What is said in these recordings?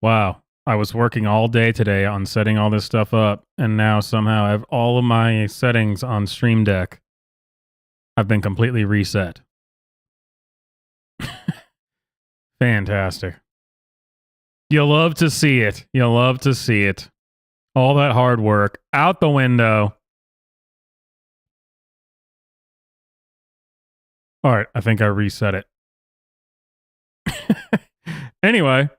Wow. I was working all day today on setting all this stuff up, and now somehow I have all of my settings on Stream Deck have been completely reset. Fantastic. You'll love to see it. You'll love to see it. All that hard work out the window. All right, I think I reset it. Anyway,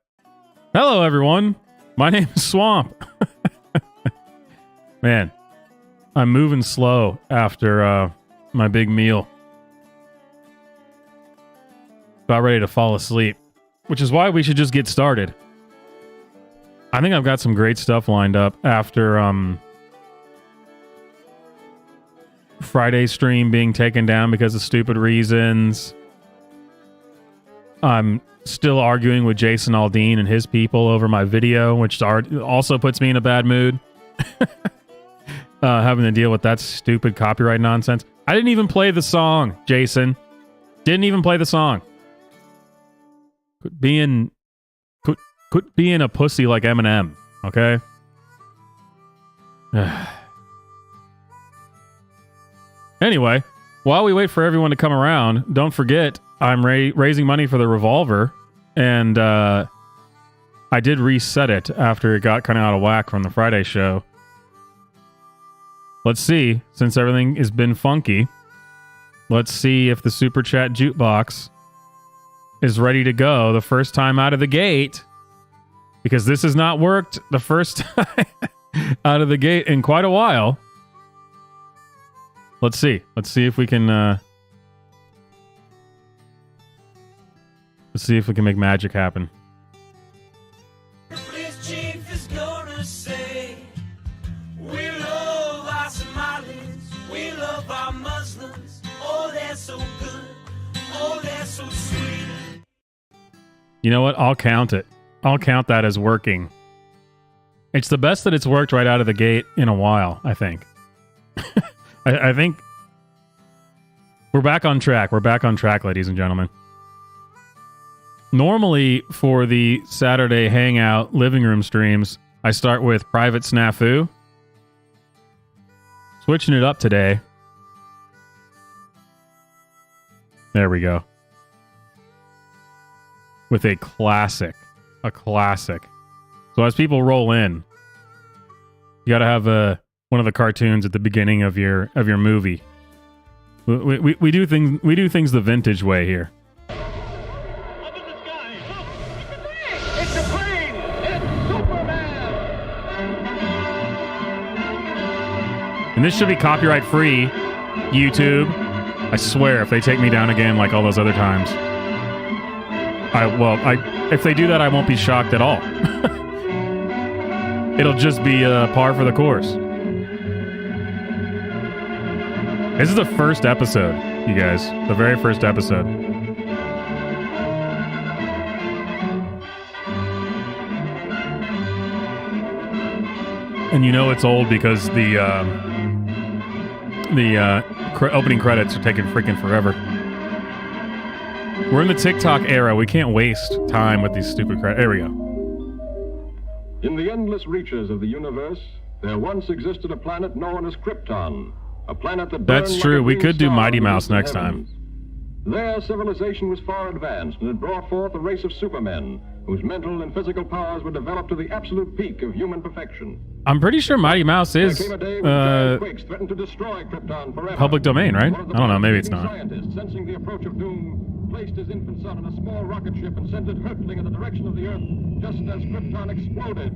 hello everyone. My name is Swamp. Man, I'm moving slow after my big meal. About ready to fall asleep, which is why we should just get started. I think I've got some great stuff lined up after Friday stream being taken down because of stupid reasons. I'm still arguing with Jason Aldean and his people over my video, which also puts me in a bad mood. Having to deal with that stupid copyright nonsense. I didn't even play the song, Jason. Didn't even play the song. Quit being a pussy like Eminem, okay? Anyway, while we wait for everyone to come around, don't forget I'm raising money for the revolver, and I did reset it after it got kind of out of whack from the Friday show. Let's see, since everything has been funky, let's see if the Super Chat jukebox is ready to go the first time out of the gate, because this has not worked the first time out of the gate in quite a while. Let's see if we can let's see if we can make magic happen. You know what? I'll count it. I'll count that as working. It's the best that it's worked right out of the gate in a while, I think. I think we're back on track. We're back on track, ladies and gentlemen. Normally, for the Saturday Hangout living room streams, I start with Private Snafu. Switching it up today. There we go. With a classic. A classic. So as people roll in, you gotta have one of the cartoons at the beginning of your movie. We do things the vintage way here. Up in the sky, look! It's a plane! It's Superman! And this should be copyright free, YouTube. I swear, if they take me down again like all those other times. If they do that, I won't be shocked at all. It'll just be par for the course. This is the first episode, you guys. The very first episode. And you know it's old because the opening credits are taking freaking forever. We're in the TikTok era. We can't waste time with these stupid credits. There we go. In the endless reaches of the universe, there once existed a planet known as Krypton. A planet that That's true. We could do Mighty Mouse next time. Their civilization was far advanced and had brought forth a race of supermen whose mental and physical powers were developed to the absolute peak of human perfection. I'm pretty sure Mighty Mouse is threatened to destroy Krypton forever. Public domain, right? I don't know. Maybe it's not. Scientists, sensing the approach of doom, placed his infant son in a small rocket ship and sent it hurtling in the direction of the Earth just as Krypton exploded.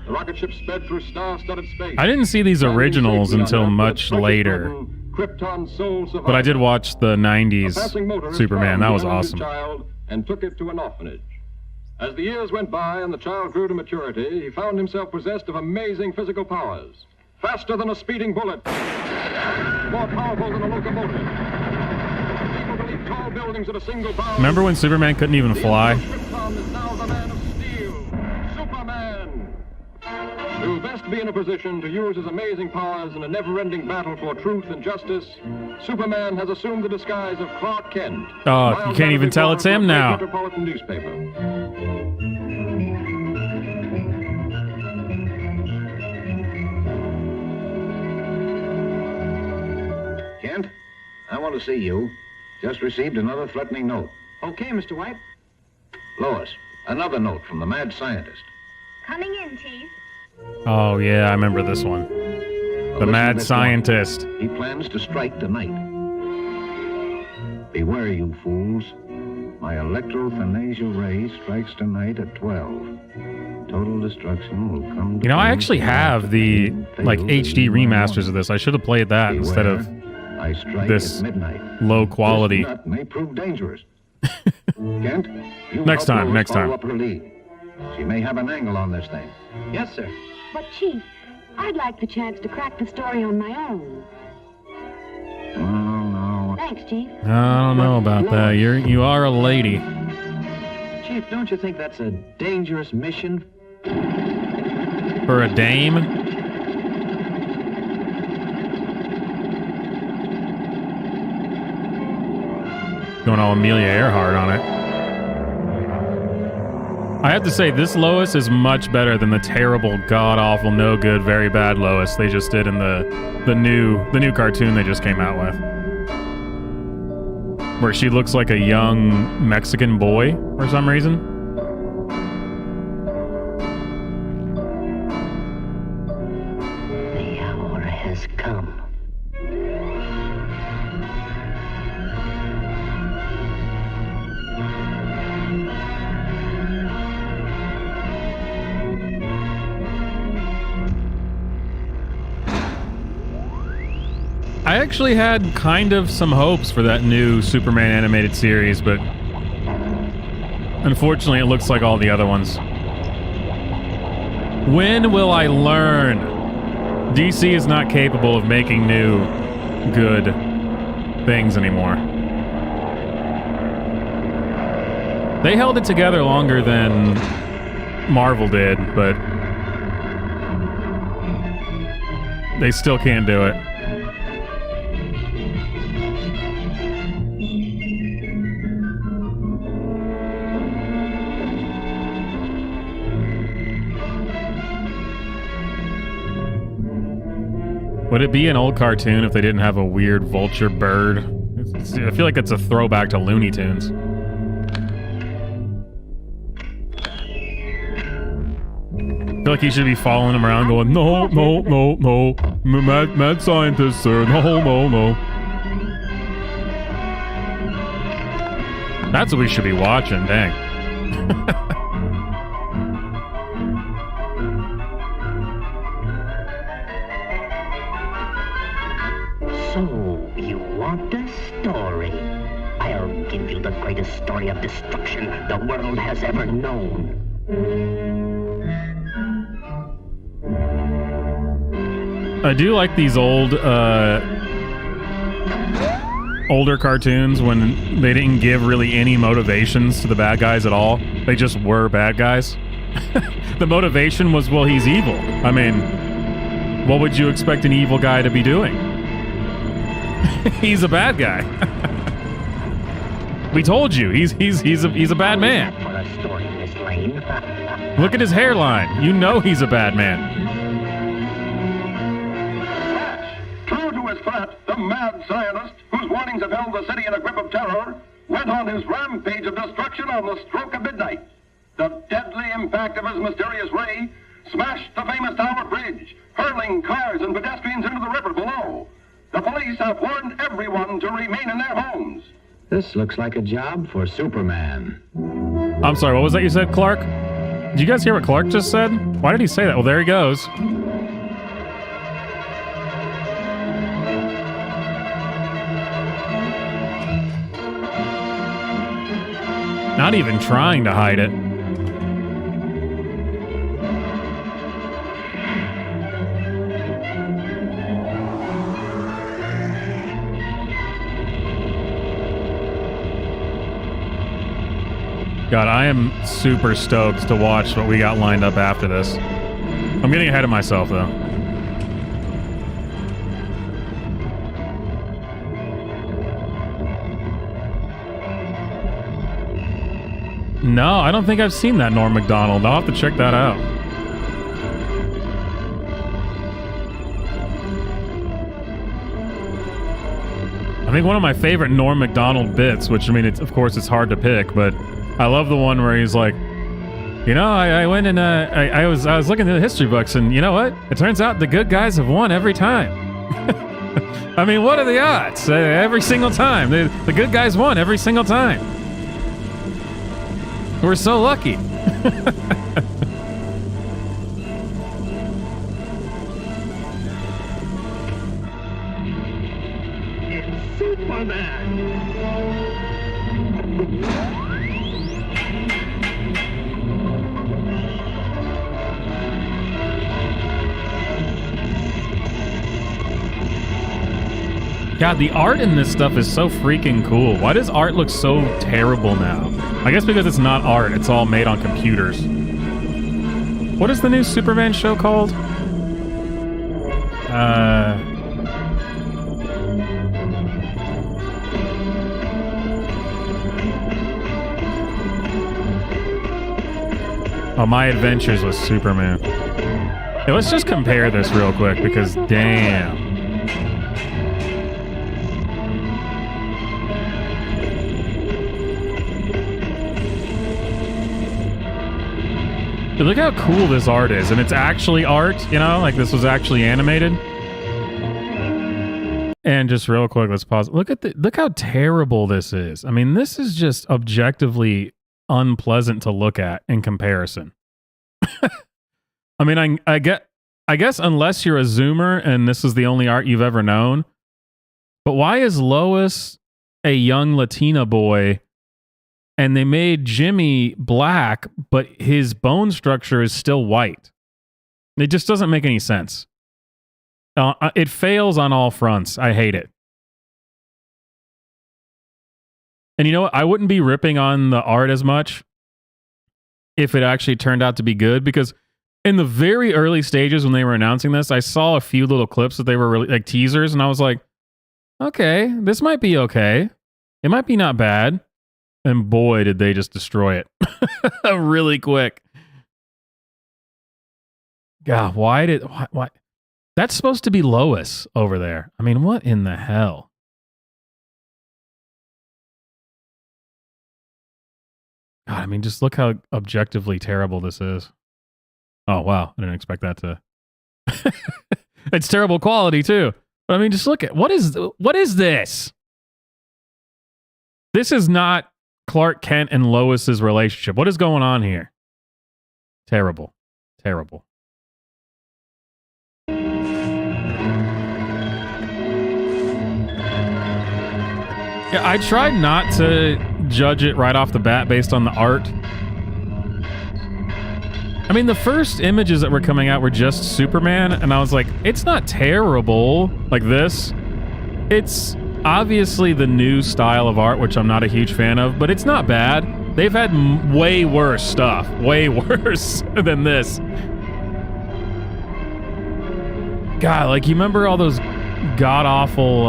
The rocket ship sped through star-studded space. I didn't see these originals until much later. But I did watch the 90s Superman. That was awesome. And took it to an orphanage. As the years went by and the child grew to maturity, he found himself possessed of amazing physical powers. Faster than a speeding bullet. More powerful than a locomotive. Able to leap tall buildings at a single bound. Remember when Superman couldn't even fly? Krypton is now the man of steel. Superman! To best be in a position to use his amazing powers in a never-ending battle for truth and justice, Superman has assumed the disguise of Clark Kent. Oh, you can't even tell it's him now. Metropolitan newspaper. Kent, I want to see you. Just received another threatening note. Okay, Mr. White. Lois, another note from the mad scientist. Coming in, Chief. Oh, yeah, I remember this one. The mad scientist. He plans to strike tonight. Beware, you fools. My electrophanesia ray strikes tonight at 12. Total destruction will come to... You know, I actually have the, like, HD remasters of this. I should have played that instead of I strike this at midnight. low quality. This nut may prove dangerous. Kent, you Next help time, Lois next time. follow up her lead. She may have an angle on this thing. Yes, sir. But, Chief, I'd like the chance to crack the story on my own. Oh, no. Thanks, Chief. I don't know about that. You are a lady. Chief, don't you think that's a dangerous mission? For a dame? Going all Amelia Earhart on it. I have to say, this Lois is much better than the terrible, god-awful, no-good, very bad Lois they just did in the new cartoon they just came out with. Where she looks like a young Mexican boy for some reason. The hour has come. I actually had kind of some hopes for that new Superman animated series, but unfortunately it looks like all the other ones. When will I learn? DC is not capable of making new, good things anymore. They held it together longer than Marvel did, but they still can't do it. Would it be an old cartoon if they didn't have a weird vulture bird? I feel like it's a throwback to Looney Tunes. I feel like he should be following him around going, no, no, no, no. Mad scientist, sir. No, no, no. That's what we should be watching, dang. So, you want a story? I'll give you the greatest story of destruction the world has ever known. I do like these older cartoons when they didn't give really any motivations to the bad guys at all. They just were bad guys. The motivation was, well, he's evil. I mean, what would you expect an evil guy to be doing? He's a bad guy. We told you, he's a bad man. For a story, Miss Lane. Look at his hairline. You know he's a bad man. True to his threat, the mad scientist, whose warnings have held the city in a grip of terror, went on his rampage of destruction on the stroke of midnight. The deadly impact of his mysterious ray smashed the famous Tower Bridge, hurling cars and pedestrians into the river below. The police have warned everyone to remain in their homes. This looks like a job for Superman. I'm sorry, what was that you said, Clark? Did you guys hear what Clark just said? Why did he say that? Well, there he goes. Not even trying to hide it. God, I am super stoked to watch what we got lined up after this. I'm getting ahead of myself, though. No, I don't think I've seen that Norm Macdonald. I'll have to check that out. I think one of my favorite Norm Macdonald bits, which, I mean, of course it's hard to pick, but I love the one where he's like, you know, I went and I was looking through the history books, and you know what? It turns out the good guys have won every time. I mean, what are the odds? Every single time. The good guys won every single time. We're so lucky. It's Superman! God, the art in this stuff is so freaking cool. Why does art look so terrible now? I guess because it's not art. It's all made on computers. What is the new Superman show called? Oh, My Adventures with Superman. Hey, let's just compare this real quick because damn. Dude, look how cool this art is, and it's actually art, you know, like this was actually animated. And just real quick, let's pause. Look how terrible this is. I mean, this is just objectively unpleasant to look at in comparison. I mean, I guess unless you're a Zoomer and this is the only art you've ever known. But why is Lois a young Latina boy? And they made Jimmy black, but his bone structure is still white. It just doesn't make any sense. It fails on all fronts. I hate it. And you know what? I wouldn't be ripping on the art as much if it actually turned out to be good, because in the very early stages when they were announcing this, I saw a few little clips that they were really like teasers, and I was like, okay, this might be okay. It might be not bad. And boy, did they just destroy it really quick. God, why? That's supposed to be Lois over there. I mean, what in the hell? God, I mean, just look how objectively terrible this is. Oh, wow. I didn't expect that to... It's terrible quality, too. But I mean, just look at... What is this? This is not Clark Kent and Lois's relationship. What is going on here? Terrible. Terrible. Yeah, I tried not to judge it right off the bat based on the art. I mean, the first images that were coming out were just Superman, and I was like, it's not terrible like this. It's obviously the new style of art, which I'm not a huge fan of, but it's not bad. They've had way worse stuff. Way worse than this. God, like, you remember all those god-awful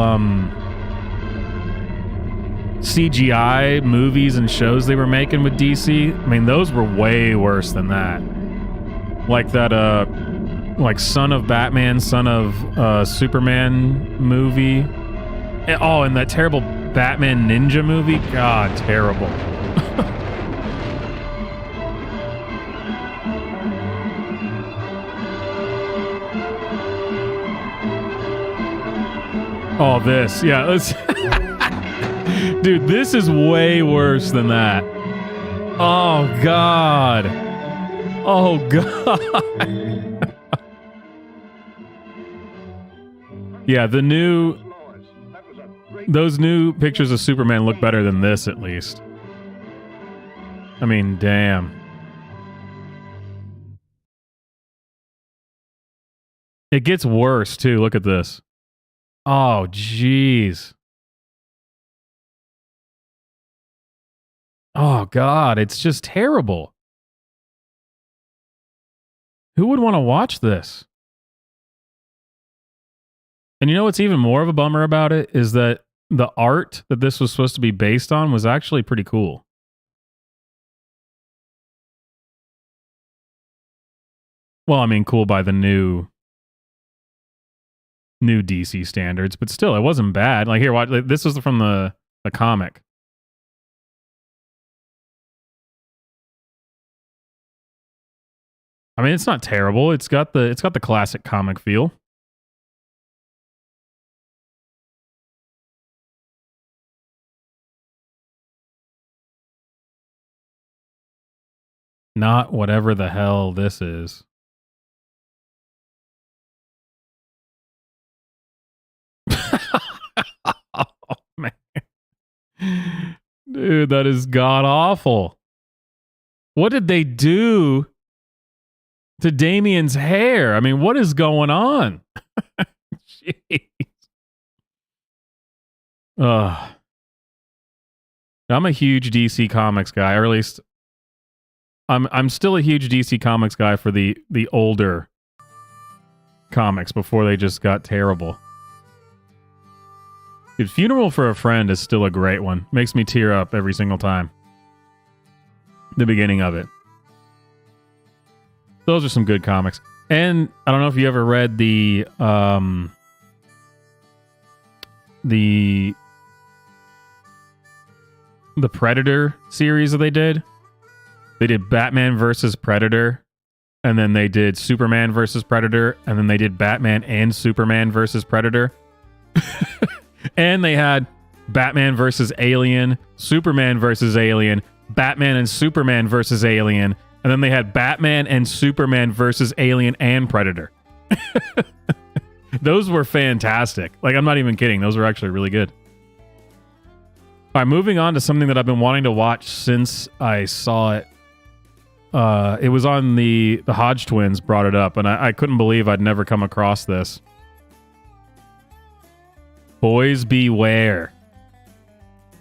CGI movies and shows they were making with DC? I mean, those were way worse than that. Like that, like Son of Batman, Son of Superman movie. And that terrible Batman Ninja movie. God, terrible. Oh, this. Yeah, let's... Dude, this is way worse than that. Oh, God. Oh, God. Yeah, those new pictures of Superman look better than this, at least. I mean, damn. It gets worse, too. Look at this. Oh, jeez. Oh, God. It's just terrible. Who would want to watch this? And you know what's even more of a bummer about it is that the art that this was supposed to be based on was actually pretty cool. Well, I mean, cool by the new DC standards, but still, it wasn't bad. Like here, watch. Like, this was from the comic. I mean, it's not terrible. It's got the classic comic feel. Not whatever the hell this is. Oh, man. Dude, that is god awful. What did they do to Damien's hair? I mean, what is going on? Jeez. Ugh. I'm a huge DC Comics guy, or at least I'm still a huge DC Comics guy for the older comics before they just got terrible. Dude, Funeral for a Friend is still a great one. Makes me tear up every single time. The beginning of it. Those are some good comics. And I don't know if you ever read the Predator series that they did. They did Batman versus Predator, and then they did Superman versus Predator, and then they did Batman and Superman versus Predator. And they had Batman versus Alien, Superman versus Alien, Batman and Superman versus Alien, and then they had Batman and Superman versus Alien and Predator. Those were fantastic. Like, I'm not even kidding. Those were actually really good. All right, moving on to something that I've been wanting to watch since I saw it. It was on the Hodge twins brought it up, and I couldn't believe I'd never come across this. Boys Beware.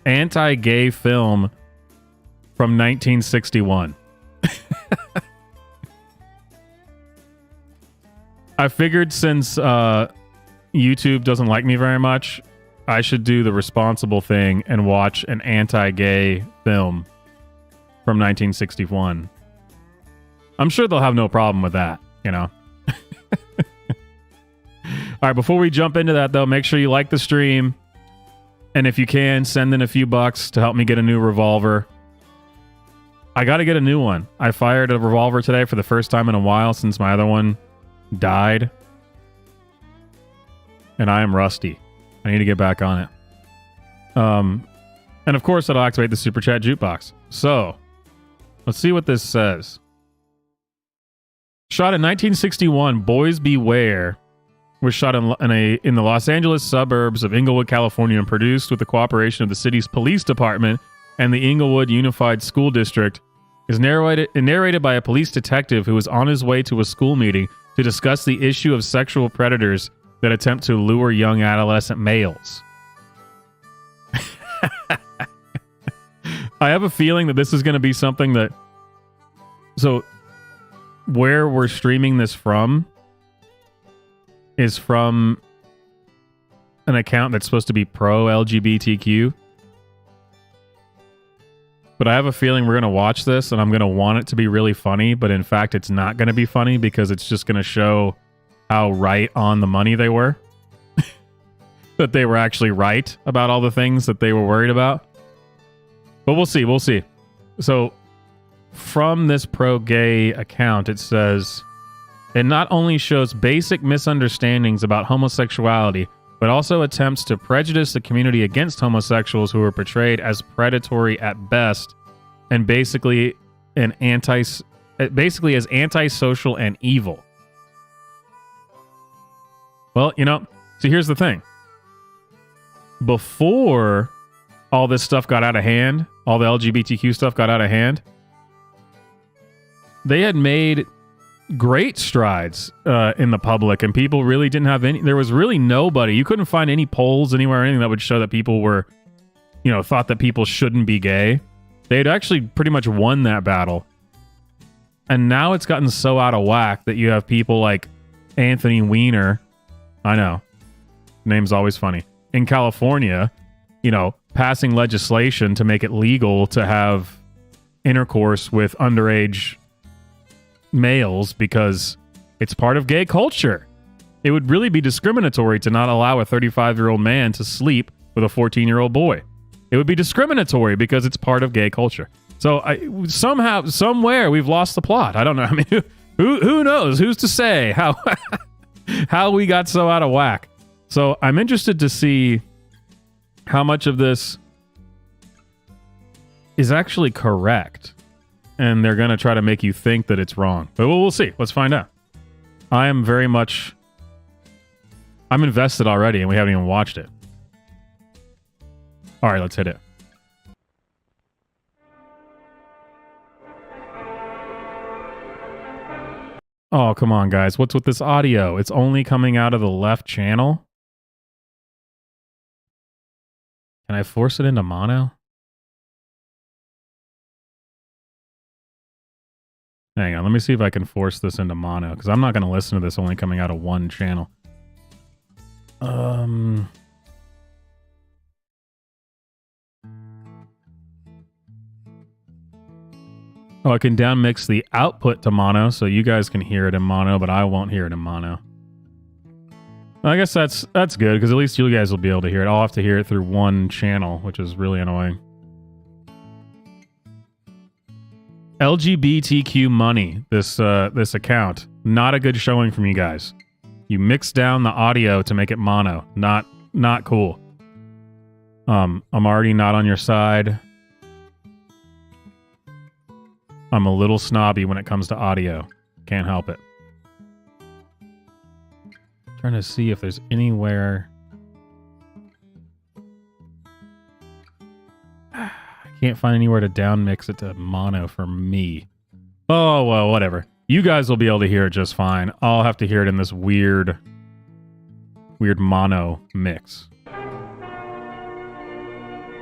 Anti-gay film from 1961. I figured since YouTube doesn't like me very much, I should do the responsible thing and watch an anti-gay film from 1961. I'm sure they'll have no problem with that, you know. All right, before we jump into that, though, make sure you like the stream. And if you can, send in a few bucks to help me get a new revolver. I got to get a new one. I fired a revolver today for the first time in a while since my other one died. And I am rusty. I need to get back on it. And of course, it'll activate the Super Chat jukebox. So, let's see what this says. Shot in 1961, Boys Beware was shot in the Los Angeles suburbs of Inglewood, California, and produced with the cooperation of the city's police department and the Inglewood Unified School District. Is narrated by a police detective who was on his way to a school meeting to discuss the issue of sexual predators that attempt to lure young adolescent males. I have a feeling that this is going to be something that... So, where we're streaming this from is from an account that's supposed to be pro-LGBTQ. But I have a feeling we're going to watch this and I'm going to want it to be really funny, but in fact it's not going to be funny because it's just going to show how right on the money they were. That they were actually right about all the things that they were worried about. But we'll see. So, from this pro-gay account, it says... It not only shows basic misunderstandings about homosexuality, but also attempts to prejudice the community against homosexuals who are portrayed as predatory at best, and basically as antisocial and evil. Well, you know, so here's the thing. Before all this stuff got out of hand, all the LGBTQ stuff got out of hand, they had made great strides in the public, and people really didn't have any... There was really nobody. You couldn't find any polls anywhere or anything that would show that people were, you know, thought that people shouldn't be gay. They had actually pretty much won that battle. And now it's gotten so out of whack that you have people like Anthony Weiner. I know. Name's always funny. In California, passing legislation to make it legal to have intercourse with underage males because it's part of gay culture. It would really be discriminatory to not allow a 35-year-old man to sleep with a 14-year-old boy. It would be discriminatory because it's part of gay culture. So somehow, somewhere, we've lost the plot. I don't know. I mean, who knows? Who's to say how we got so out of whack? So I'm interested to see how much of this is actually correct. And they're going to try to make you think that it's wrong. But we'll see. Let's find out. I'm invested already, and we haven't even watched it. All right, let's hit it. Oh, come on, guys. What's with this audio? It's only coming out of the left channel? Can I force it into mono? Hang on, let me see if I can force this into mono, because I'm not going to listen to this only coming out of one channel. Oh, I can down mix the output to mono, so you guys can hear it in mono, but I won't hear it in mono. I guess that's good, because at least you guys will be able to hear it. I'll have to hear it through one channel, which is really annoying. LGBTQ money, this account. Not a good showing from you guys. You mix down the audio to make it mono. Not cool. I'm already not on your side. I'm a little snobby when it comes to audio. Can't help it. Trying to see if there's anywhere. I can't find anywhere to down mix it to mono for me. Oh, well, whatever. You guys will be able to hear it just fine. I'll have to hear it in this weird mono mix.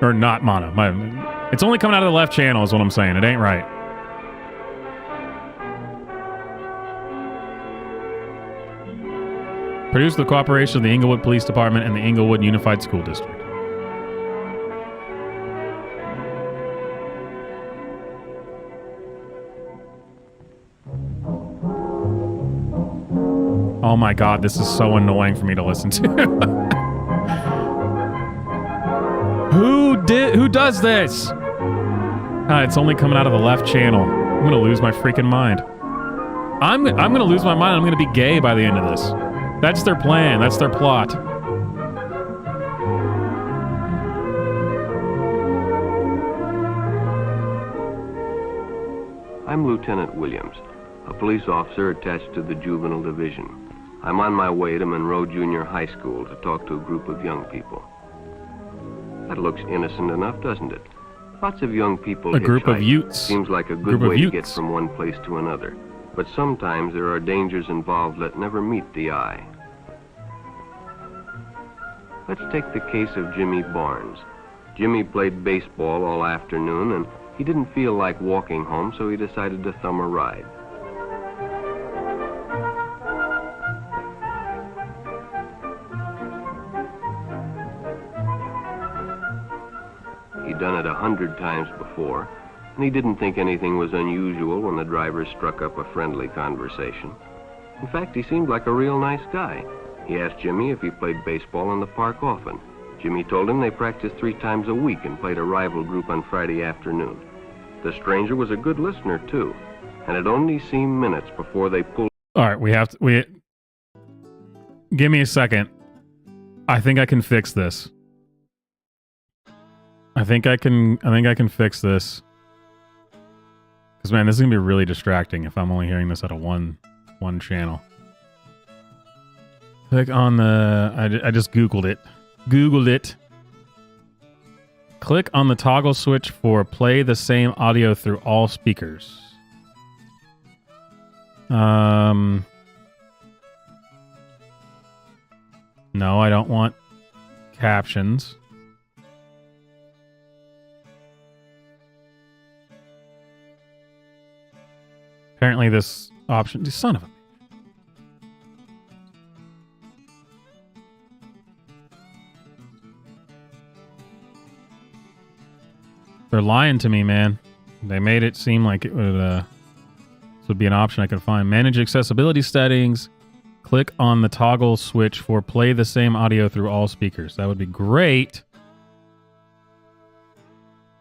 Or not mono. It's only coming out of the left channel is what I'm saying. It ain't right. Produced with the cooperation of the Inglewood Police Department and the Inglewood Unified School District. Oh my god, this is so annoying for me to listen to. Who does this? It's only coming out of the left channel. I'm gonna lose my freaking mind. I'm gonna lose my mind. I'm gonna be gay by the end of this. That's their plan. That's their plot. I'm Lieutenant Williams, a police officer attached to the Juvenile Division. I'm on my way to Monroe Junior High School to talk to a group of young people. That looks innocent enough, doesn't it? Lots of young people. A group of Utes. Seems like a good way to get from one place to another. But sometimes there are dangers involved that never meet the eye. Let's take the case of Jimmy Barnes. Jimmy played baseball all afternoon, and he didn't feel like walking home, so he decided to thumb a ride. He'd done it 100 times before, and he didn't think anything was unusual when the driver struck up a friendly conversation. In fact, he seemed like a real nice guy. He asked Jimmy if he played baseball in the park often. Jimmy told him they practiced 3 times a week and played a rival group on Friday afternoon. The stranger was a good listener, too, and it only seemed minutes before they pulled... All right, give me a second. I think I can fix this. I think I can fix this. Because, man, this is going to be really distracting if I'm only hearing this out of one channel. Click on the... I just Googled it. Click on the toggle switch for play the same audio through all speakers. No, I don't want captions. Apparently this option... Son of a... They're lying to me, man. They made it seem like it would, this would be an option I could find. Manage accessibility settings. Click on the toggle switch for play the same audio through all speakers. That would be great.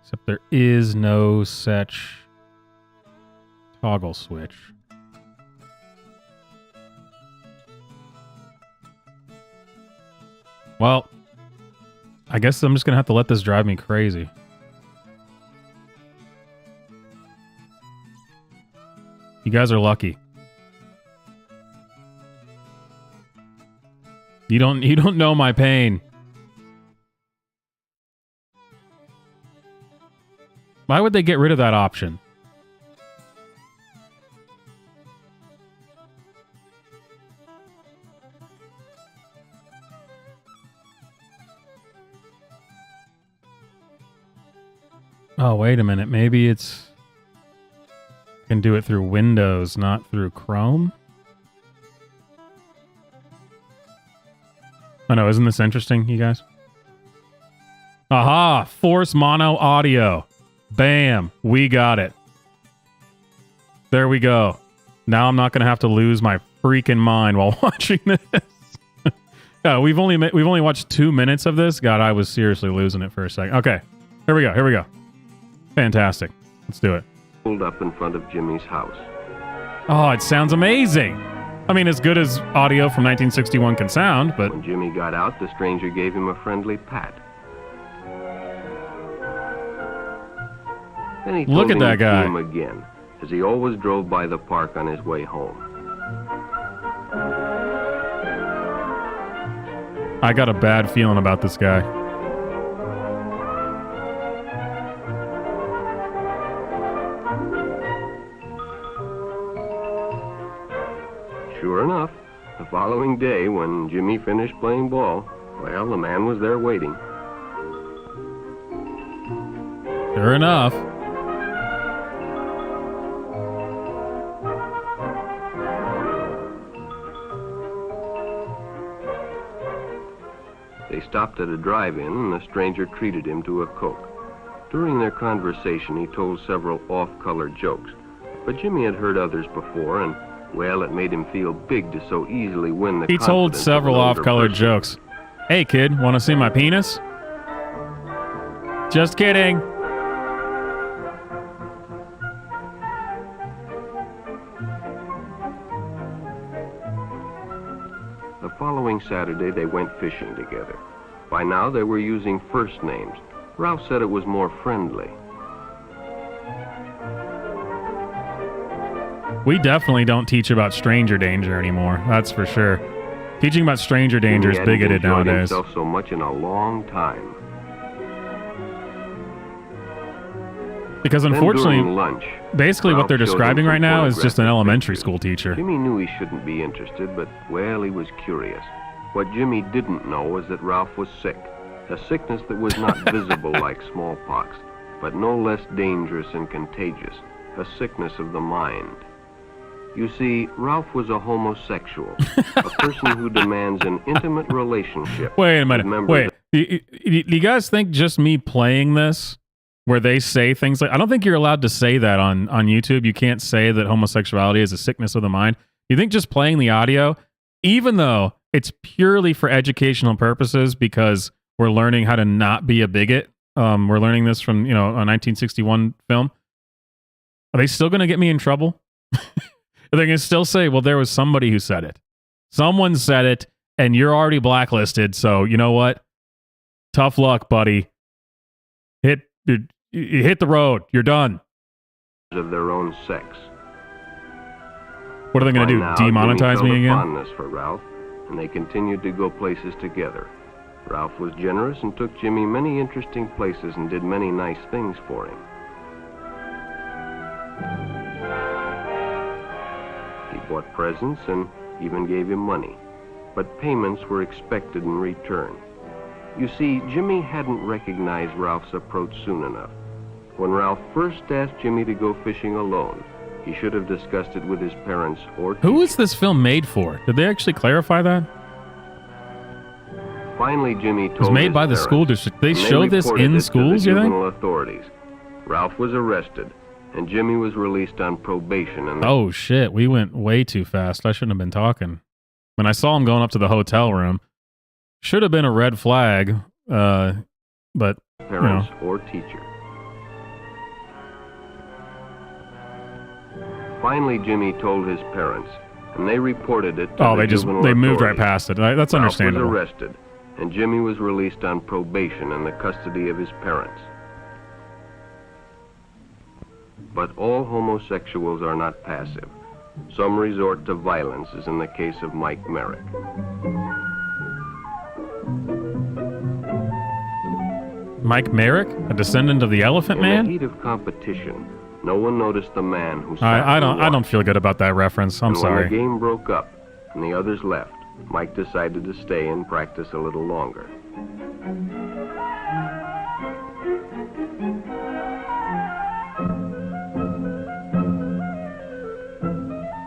Except there is no such toggle switch. Well, I guess I'm just going to have to let this drive me crazy. You guys are lucky. You don't know my pain. Why would they get rid of that option? Oh, wait a minute. Maybe it's... can do it through Windows, not through Chrome? I know, isn't this interesting, you guys? Aha! Force mono audio. Bam! We got it. There we go. Now I'm not going to have to lose my freaking mind while watching this. Yeah, we've only watched 2 minutes of this. God, I was seriously losing it for a second. Okay, here we go. Fantastic. Let's do it. Pulled up in front of Jimmy's house. Oh, it sounds amazing. I mean, as good as audio from 1961 can sound, but... When Jimmy got out, the stranger gave him a friendly pat. Then he Look at that guy. Him again, as he always drove by the park on his way home. I got a bad feeling about this guy. Sure enough, the following day, when Jimmy finished playing ball, well, the man was there waiting. Sure enough. They stopped at a drive-in, and the stranger treated him to a Coke. During their conversation, he told several off-color jokes, but Jimmy had heard others before, and well, it made him feel big to so easily win the He told several off-color jokes. Hey, kid, want to see my penis? Just kidding. The following Saturday, they went fishing together. By now, they were using first names. Ralph said it was more friendly. We definitely don't teach about stranger danger anymore. That's for sure. Teaching about stranger danger is bigoted nowadays. Himself so much in a long time. Because unfortunately, lunch, basically what they're describing right now is just an elementary school teacher. Jimmy knew he shouldn't be interested, but, well, he was curious. What Jimmy didn't know was that Ralph was sick. A sickness that was not visible like smallpox, but no less dangerous and contagious. A sickness of the mind. You see, Ralph was a homosexual, a person who demands an intimate relationship. Wait a minute. Wait. Do you guys think just me playing this, where they say things like... I don't think you're allowed to say that on YouTube. You can't say that homosexuality is a sickness of the mind. You think just playing the audio, even though it's purely for educational purposes because we're learning how to not be a bigot, we're learning this from, a 1961 film, are they still going to get me in trouble? They're going to still say, well, there was somebody who said it. Someone said it, and you're already blacklisted, so you know what? Tough luck, buddy. Hit the road. You're done. Of their own sex. What are they going to do? Demonetize me again? Fondness for Ralph, and they continued to go places together. Ralph was generous and took Jimmy many interesting places and did many nice things for him. He bought presents and even gave him money, but payments were expected in return. You see, Jimmy hadn't recognized Ralph's approach soon enough. When Ralph first asked Jimmy to go fishing alone, He should have discussed it with his parents or Who is this film made for? Did they actually clarify that? Finally, Jimmy told It was made his by the parents, school district. They and show this reported in it to schools, the you think? juvenile authorities. Ralph was arrested, and Jimmy was released on probation. And Oh, shit. We went way too fast. I shouldn't have been talking. When I saw him going up to the hotel room, should have been a red flag, but, parents or teacher. Finally, Jimmy told his parents, and they reported it to Oh, the they juvenile moved right authorities. past it. That's Ralph understandable. was arrested, and Jimmy was released on probation in the custody of his parents. But all homosexuals are not passive. Some resort to violence, as in the case of Mike Merrick. Mike Merrick, a descendant of the Elephant In the Man? heat of competition, no one noticed the man who I don't feel good about that reference. I'm and when sorry. the game broke up and the others left, Mike decided to stay and practice a little longer.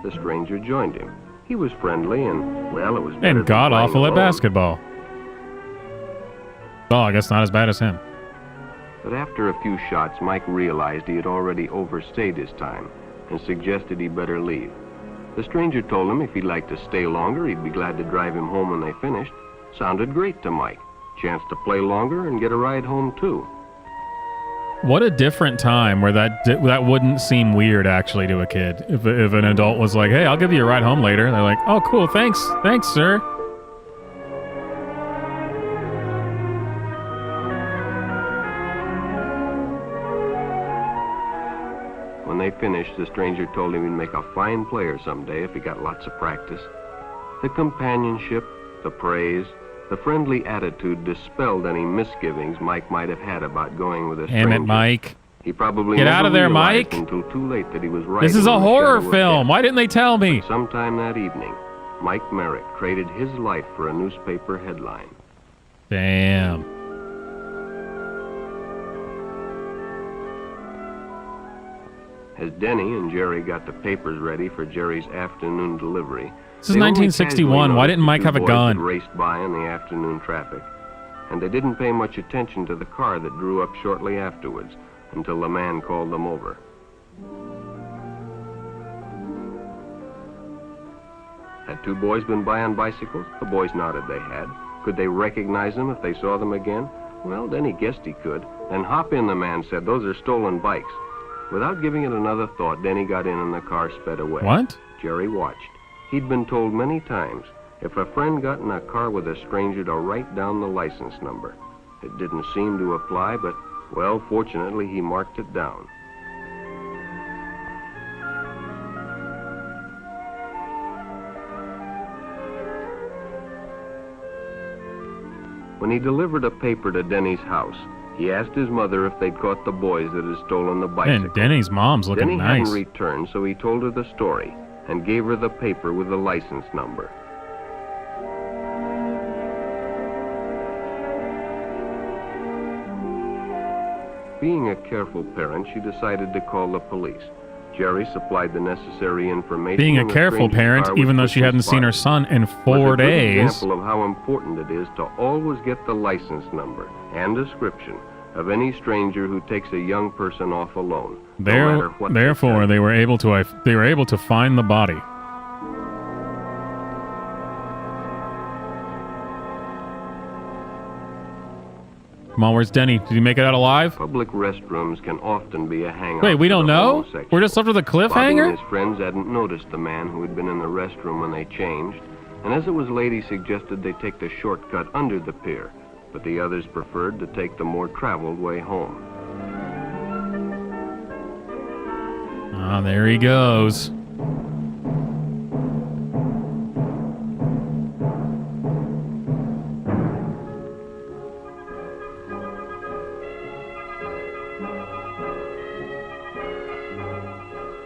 The stranger joined him. He was friendly and, well, it was better And than god playing awful at alone. basketball. Oh, I guess not as bad as him. But after a few shots, Mike realized he had already overstayed his time and suggested he better leave. The stranger told him if he'd like to stay longer, he'd be glad to drive him home when they finished. Sounded great to Mike. Chance to play longer and get a ride home, too. What a different time where that wouldn't seem weird actually to a kid. If an adult was like, "Hey, I'll give you a ride home later," they're like, "Oh, cool, thanks, sir." When they finished, the stranger told him he'd make a fine player someday if he got lots of practice. The companionship, the praise, the friendly attitude dispelled any misgivings Mike might have had about going with a stranger. Damn it, Mike. He probably Get never out of there, realized Mike. until too late that he was right. This is a in the horror shadow of film. death. Why didn't they tell me? Sometime that evening, Mike Merrick traded his life for a newspaper headline. Damn. As Denny and Jerry got the papers ready for Jerry's afternoon delivery, This is they only 1961. casually Why noticed didn't Mike the have a boys gun? that raced by in the afternoon traffic, and they didn't pay much attention to the car that drew up shortly afterwards until the man called them over. Had two boys been by on bicycles? The boys nodded they had. Could they recognize them if they saw them again? Well, Denny guessed he could. Then hop in, the man said. Those are stolen bikes. Without giving it another thought, Denny got in and the car sped away. What? Jerry watched. He'd been told many times, if a friend got in a car with a stranger, to write down the license number. It didn't seem to apply, but, well, fortunately, he marked it down. When he delivered a paper to Denny's house, he asked his mother if they'd caught the boys that had stolen the bicycle. Man, Denny's mom's looking Denny nice. hadn't returned, so he told her the story and gave her the paper with the license number. Being a careful parent, she decided to call the police. Jerry supplied the necessary information. Being a and the careful stranger's parent, car was even though she quickly hadn't seen her spotted. son in Was 4 a good days. example of how important it is to always get the license number and description of any stranger who takes a young person off alone. no matter what they Therefore, say. they were able to find the body. Come on, where's Denny? Did he make it out alive? Public restrooms can often be a hangout. Wait, we for don't the know? homosexual. We're just up to the Bobby cliffhanger? and his friends hadn't noticed the man who had been in the restroom when they changed, and as it was late, he suggested they take the shortcut under the pier, but the others preferred to take the more traveled way home. Ah, there he goes.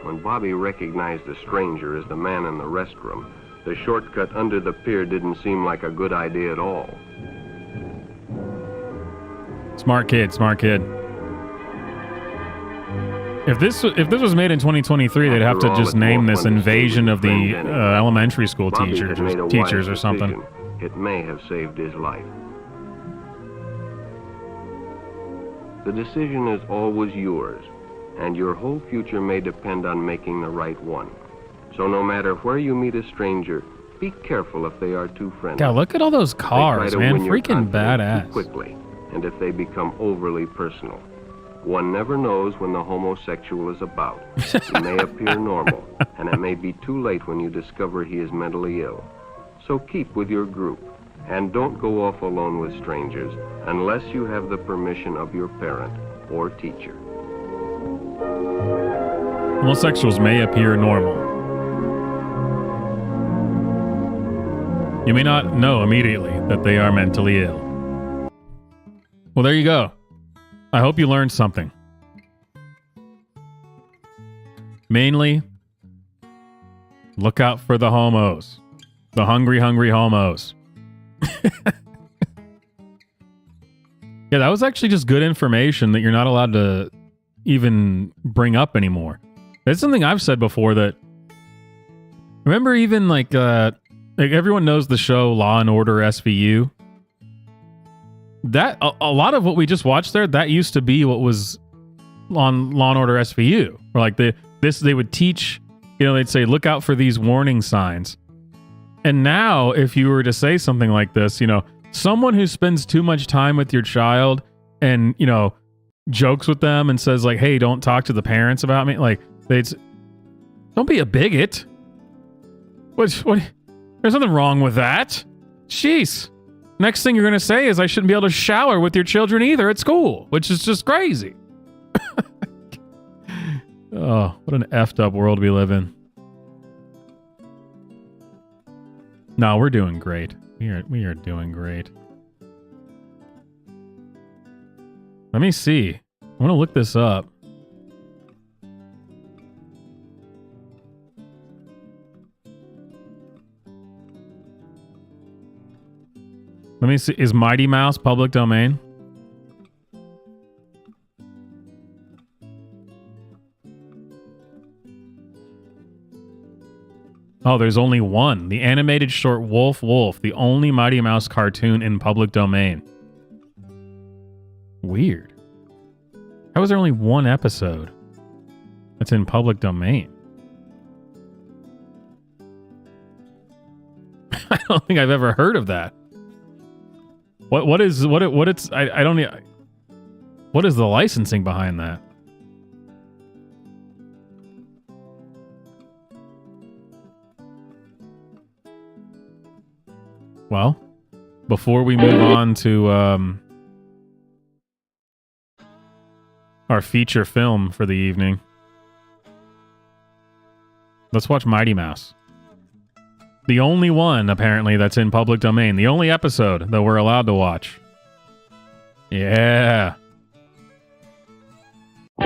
When Bobby recognized the stranger as the man in the restroom, the shortcut under the pier didn't seem like a good idea at all. Smart kid, smart kid. If this was made in 2023, they'd have to After all, just it's name more this fun to save invasion his of the friend anyway. elementary school Bobby teachers had made a or wise teachers or something. decision. It may have saved his life. The decision is always yours, and your whole future may depend on making the right one. So no matter where you meet a stranger, be careful if they are too friendly. God, look at all those They try cars, to man! win your Freaking confidence too badass. quickly, and if they become overly personal. One never knows when the homosexual is about. He may appear normal, and it may be too late when you discover he is mentally ill. So keep with your group, and don't go off alone with strangers unless you have the permission of your parent or teacher. Homosexuals may appear normal. You may not know immediately that they are mentally ill. Well, there you go. I hope you learned something. Mainly, look out for the homos. The hungry, hungry homos. Yeah, that was actually just good information that you're not allowed to even bring up anymore. It's something I've said before that... Remember even like everyone knows the show Law and Order SVU? That a lot of what we just watched there, that used to be what was on Law and Order SVU. Or like they would teach, they'd say, look out for these warning signs. And now, if you were to say something like this, someone who spends too much time with your child and, jokes with them and says like, hey, don't talk to the parents about me. Like, don't be a bigot. What? There's nothing wrong with that. Jeez. Next thing you're going to say is I shouldn't be able to shower with your children either at school, which is just crazy. Oh, what an effed up world we live in. No, we're doing great. We are doing great. Let me see. I want to look this up. Let me see. Is Mighty Mouse public domain? Oh, there's only one. The animated short Wolf Wolf, the only Mighty Mouse cartoon in public domain. Weird. How is there only one episode that's in public domain? I don't think I've ever heard of that. What is the licensing behind that? Well, before we move on to our feature film for the evening, let's watch Mighty Mouse. The only one, apparently, that's in public domain. The only episode that we're allowed to watch. Yeah. Oh,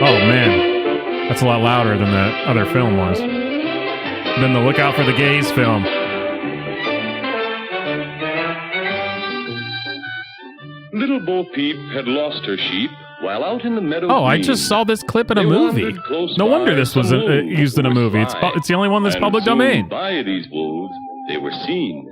man. That's a lot louder than the other film was. Than the Look Out for the Gays film. Little Bo Peep had lost her sheep while out in the meadow. Oh, I just saw this clip in a movie. No wonder this was used in a movie. It's the only one that's public domain. By these wolves, they were seen.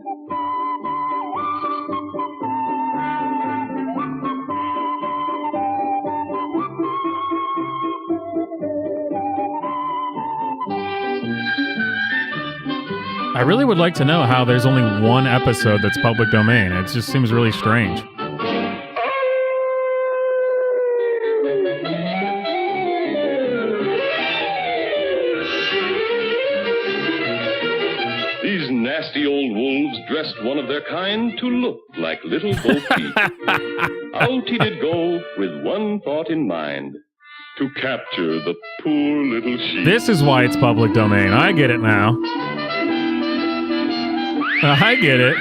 I really would like to know how there's only one episode that's public domain. It just seems really strange. These nasty old wolves dressed one of their kind to look like little Bo Peep. Out he did go with one thought in mind: to capture the poor little sheep. This is why it's public domain. I get it now. I get it.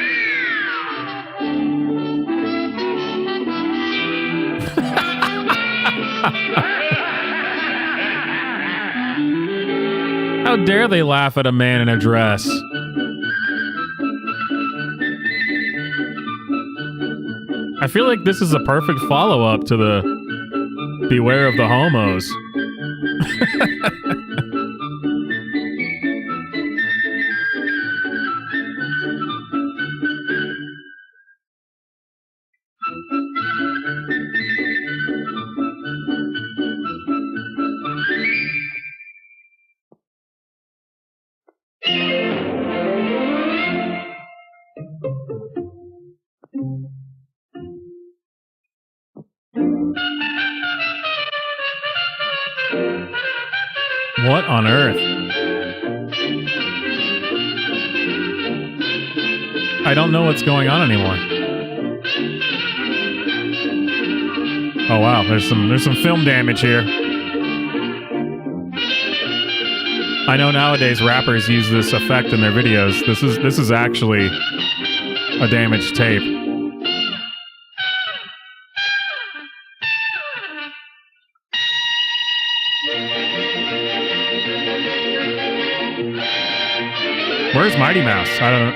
How dare they laugh at a man in a dress? I feel like this is a perfect follow-up to Beware of the homos. What on earth? I don't know what's going on anymore. Oh wow, there's some film damage here. I know nowadays rappers use this effect in their videos. This is actually a damaged tape. Where's Mighty Mouse? I don't know.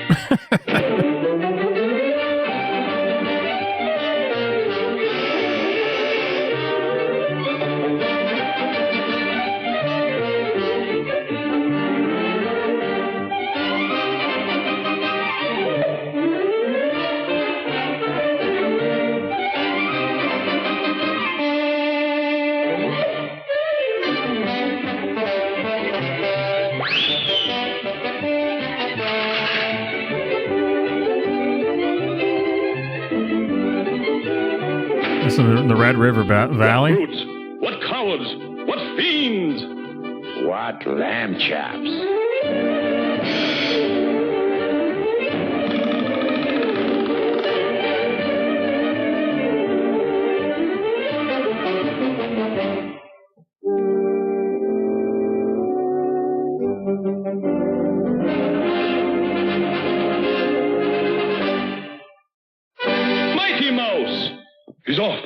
This is the Red River Valley. What brutes, what cowards, what fiends! What lamb chops! Mighty Mouse! He's off.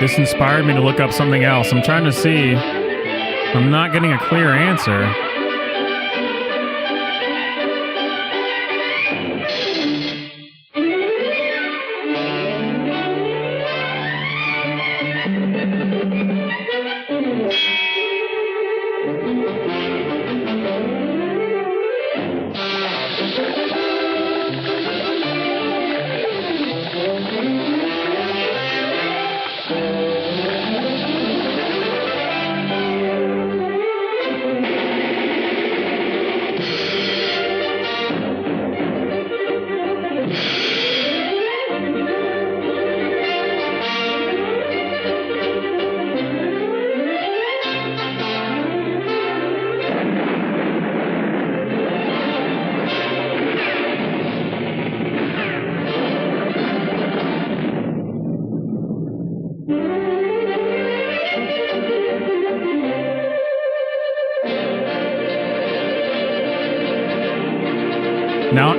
This inspired me to look up something else. I'm trying to see. I'm not getting a clear answer.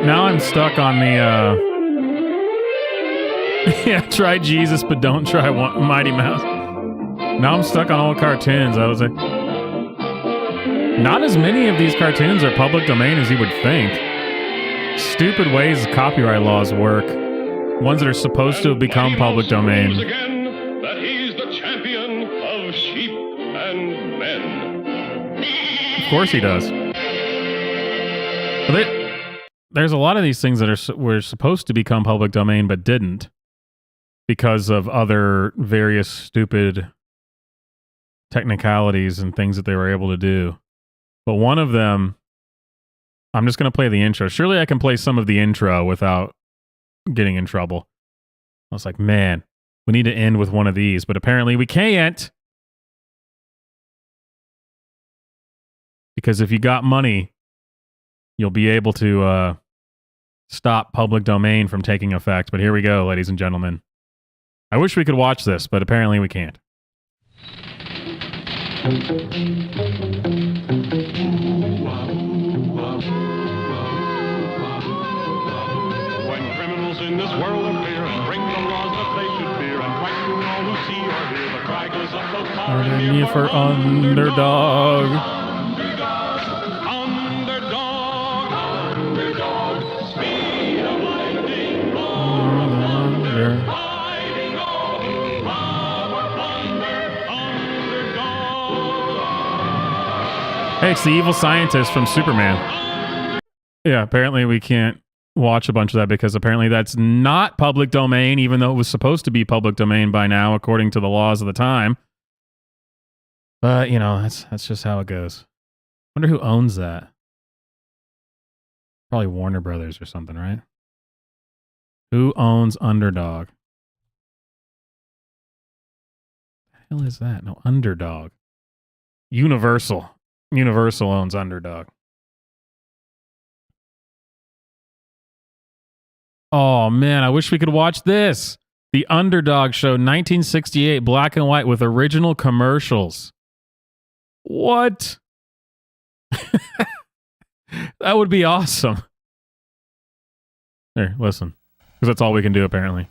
Now I'm stuck on the yeah, try Jesus but don't try Mighty Mouse. Now I'm stuck on old cartoons. I was like, not as many of these cartoons are public domain as you would think. Stupid ways copyright laws work. Ones that are supposed to have become public domain. Again, that he's the champion of sheep and men. Of course he does. But there's a lot of these things that were supposed to become public domain but didn't because of other various stupid technicalities and things that they were able to do. But one of them, I'm just going to play the intro. Surely I can play some of the intro without getting in trouble. I was like, man, We need to end with one of these, but apparently we can't. Because if you got money, you'll be able to stop public domain from taking effect. But here we go, ladies and gentlemen. I wish we could watch this, but apparently we can't. When criminals in this world appear and bring the laws that they should fear and frighten all who see or hear, the cry goes up so far and near For underdog. Underdog, speed of lightning, fighting all, power, thunder, underdog. Hey, it's the evil scientist from Superman. Yeah, apparently we can't watch a bunch of that because apparently that's not public domain, even though it was supposed to be public domain by now, according to the laws of the time. But, you know, that's just how it goes. Wonder who owns that. Probably Warner Brothers or something, right? Who owns Underdog? What the hell is that? No, Underdog. Universal. Universal owns Underdog. Oh, man, I wish we could watch this. The Underdog Show, 1968, black and white with original commercials. What? That would be awesome. Here, listen. Because that's all we can do, apparently.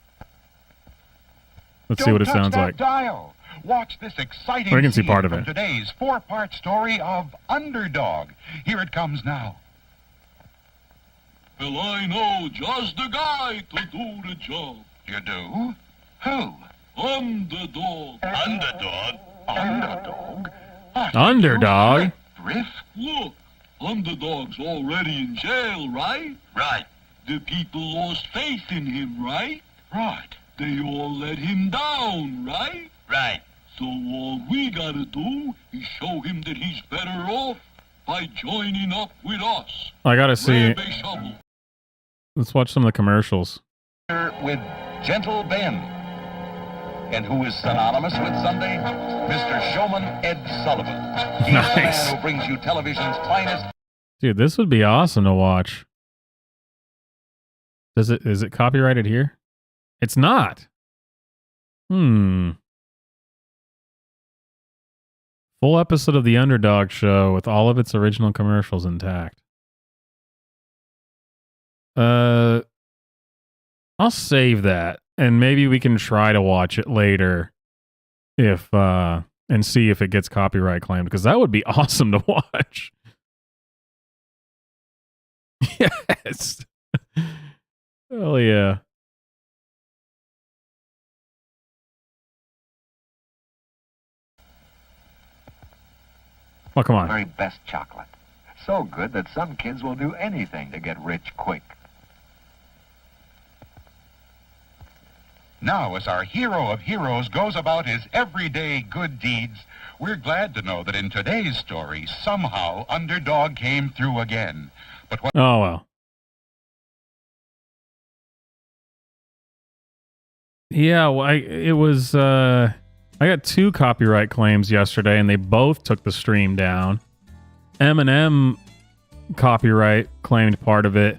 Let's see what it sounds like. Dial. Watch this exciting We can see part of from it. today's 4-part story of Underdog. Here it comes now. Well, I know just the guy to do the job. You do? Who? Underdog. Underdog? Underdog? Underdog? Griff? Look, Underdog's already in jail, right? Right. The people lost faith in him, right? Right. They all let him down, right? Right. So all we gotta do is show him that he's better off by joining up with us. I gotta see. Grab a shovel. Let's watch some of the commercials. With Gentle Ben. And who is synonymous with Sunday? Mr. Showman Ed Sullivan. He's Nice. the man who brings you television's finest. Dude, this would be awesome to watch. Is it copyrighted here? It's not. Full episode of The Underdog Show with all of its original commercials intact. I'll save that and maybe we can try to watch it later if and see if it gets copyright claimed because that would be awesome to watch. Yes. Hell yeah. Oh, come on. Very best chocolate. So good that some kids will do anything to get rich quick. Now, as our hero of heroes goes about his everyday good deeds, we're glad to know that in today's story, somehow Underdog came through again. But what? Oh, well. Yeah, well, I got 2 copyright claims yesterday, and they both took the stream down. Eminem copyright claimed part of it,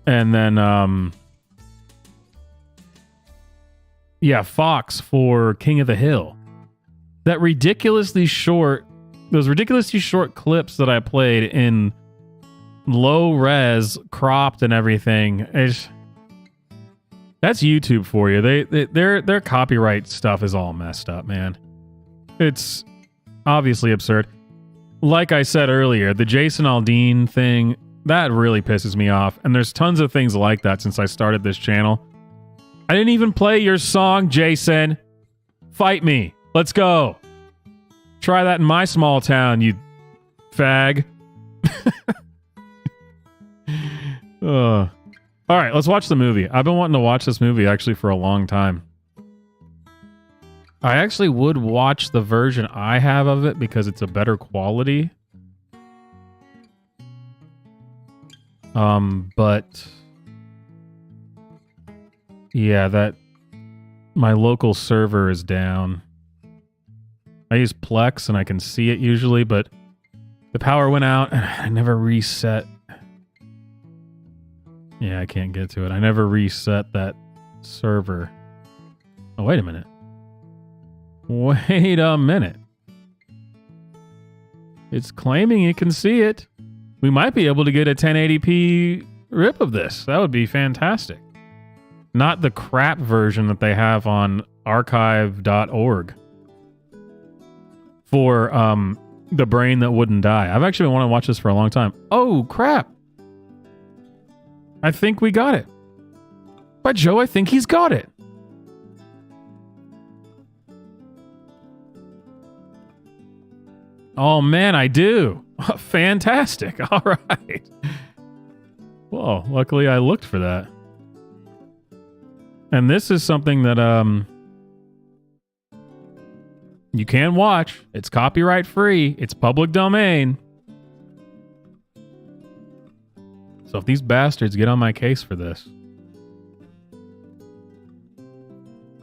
and then Fox for King of the Hill. Those ridiculously short clips that I played in low res, cropped and everything. That's YouTube for you. Their copyright stuff is all messed up, man. It's obviously absurd. Like I said earlier, the Jason Aldean thing, that really pisses me off. And there's tons of things like that since I started this channel. I didn't even play your song, Jason. Fight me. Let's go. Try that in my small town, you fag. All right, let's watch the movie. I've been wanting to watch this movie actually for a long time. I actually would watch the version I have of it because it's a better quality. But yeah, that my local server is down. I use Plex and I can see it usually, but the power went out and I never reset. Yeah, I can't get to it. I never reset that server. Oh, wait a minute. Wait a minute. It's claiming it can see it. We might be able to get a 1080p rip of this. That would be fantastic. Not the crap version that they have on archive.org for The Brain That Wouldn't Die. I've actually been wanting to watch this for a long time. Oh, crap. I think we got it. But Joe, I think he's got it. Oh, man, I do. Fantastic. All right. Whoa, luckily I looked for that. And this is something that you can watch. It's copyright free. It's public domain. So if these bastards get on my case for this,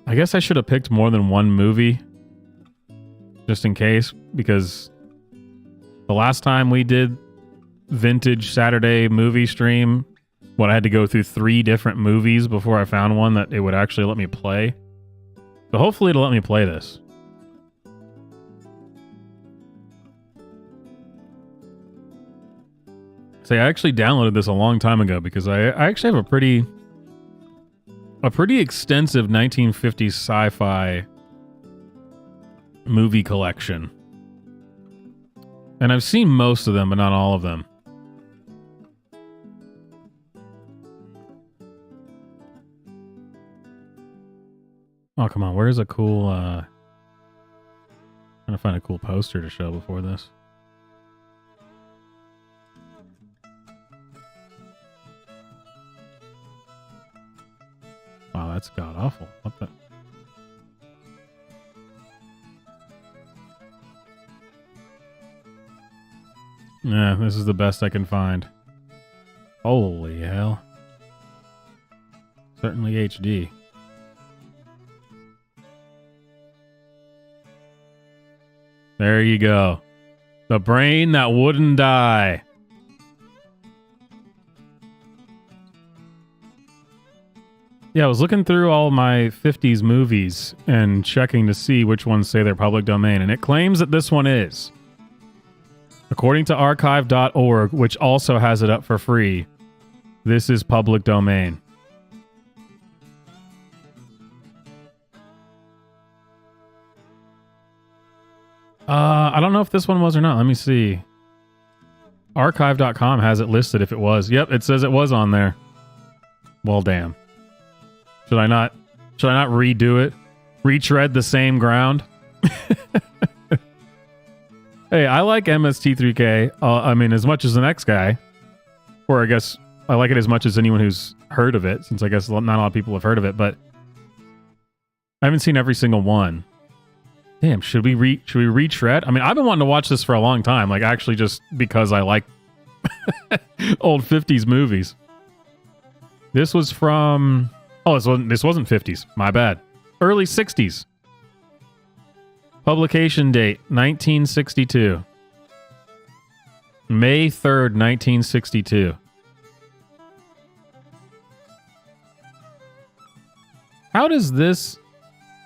I guess I should have picked more than one movie just in case, because the last time we did vintage Saturday movie stream, I had to go through 3 different movies before I found one that it would actually let me play. So hopefully it'll let me play this. Say, I actually downloaded this a long time ago because I actually have a pretty extensive 1950s sci-fi movie collection. And I've seen most of them, but not all of them. Oh, come on. Where's a cool... trying to find a cool poster to show before this. Wow, that's god-awful. What the... Yeah, this is the best I can find. Holy hell. Certainly HD. There you go. The Brain That Wouldn't Die. Yeah, I was looking through all my 50s movies and checking to see which ones say they're public domain, and it claims that this one is. According to archive.org, which also has it up for free, this is public domain. I don't know if this one was or not. Let me see. Archive.com has it listed if it was. Yep, it says it was on there. Well, damn. Should I not redo it? Retread the same ground? Hey, I like MST3K. I mean, as much as the next guy. Or I guess I like it as much as anyone who's heard of it, since I guess not a lot of people have heard of it, but I haven't seen every single one. Damn, should we retread? I mean, I've been wanting to watch this for a long time, like actually just because I like old 50s movies. This was from... Oh, this wasn't 50s. My bad. Early 60s. Publication date, 1962. May 3rd, 1962. How does this...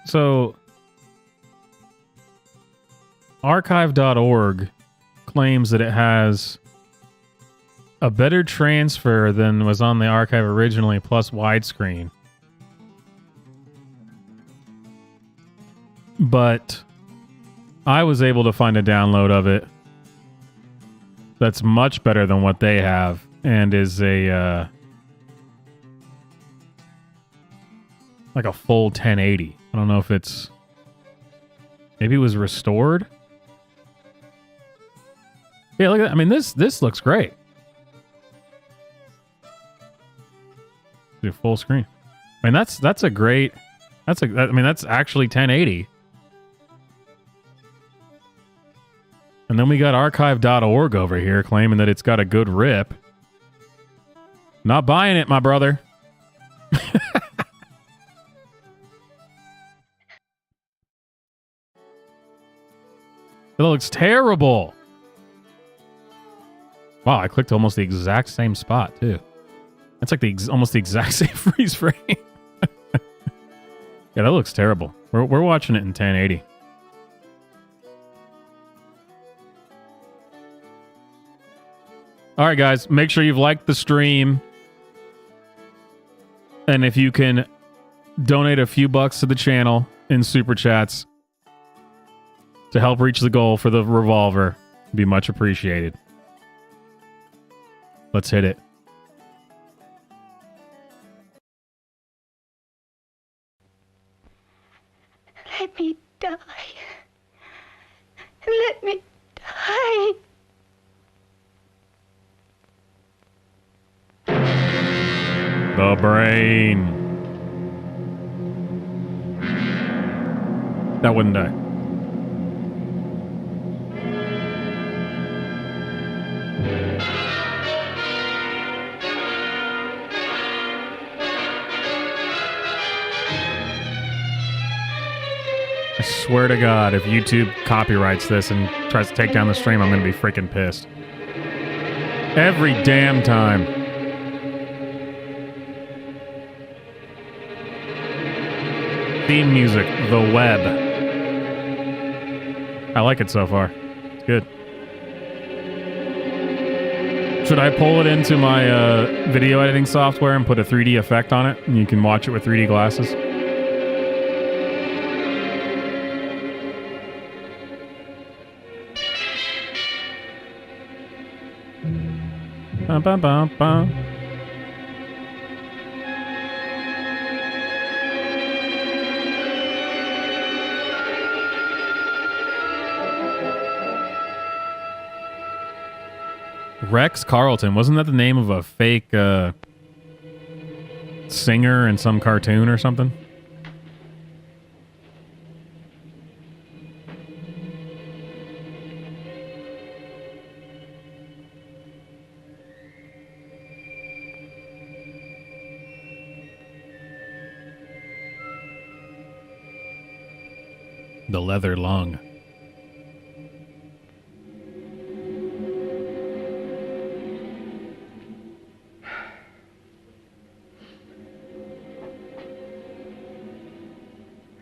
So... Archive.org claims that it has a better transfer than was on the archive originally, plus widescreen. But I was able to find a download of it that's much better than what they have, and is a like a full 1080. I don't know if it's... Maybe it was restored? Yeah, look at that. I mean, this looks great. Do full screen. I mean, that's a great... I mean, that's actually 1080. And then we got archive.org over here claiming that it's got a good rip. Not buying it, my brother. That looks terrible. Wow, I clicked almost the exact same spot, too. That's like almost the exact same freeze frame. Yeah, that looks terrible. We're watching it in 1080. All right, guys, make sure you've liked the stream. And if you can donate a few bucks to the channel in Super Chats to help reach the goal for the revolver, it'd be much appreciated. Let's hit it. Let me die. Let me die. The brain. That wouldn't die. I swear to God, if YouTube copyrights this and tries to take down the stream, I'm going to be freaking pissed. Every damn time. Theme music, The Web. I like it so far. It's good. Should I pull it into my video editing software and put a 3D effect on it? And you can watch it with 3D glasses? Bum, bum, bum, bum. Rex Carlton, wasn't that the name of a fake singer in some cartoon or something? The leather lung.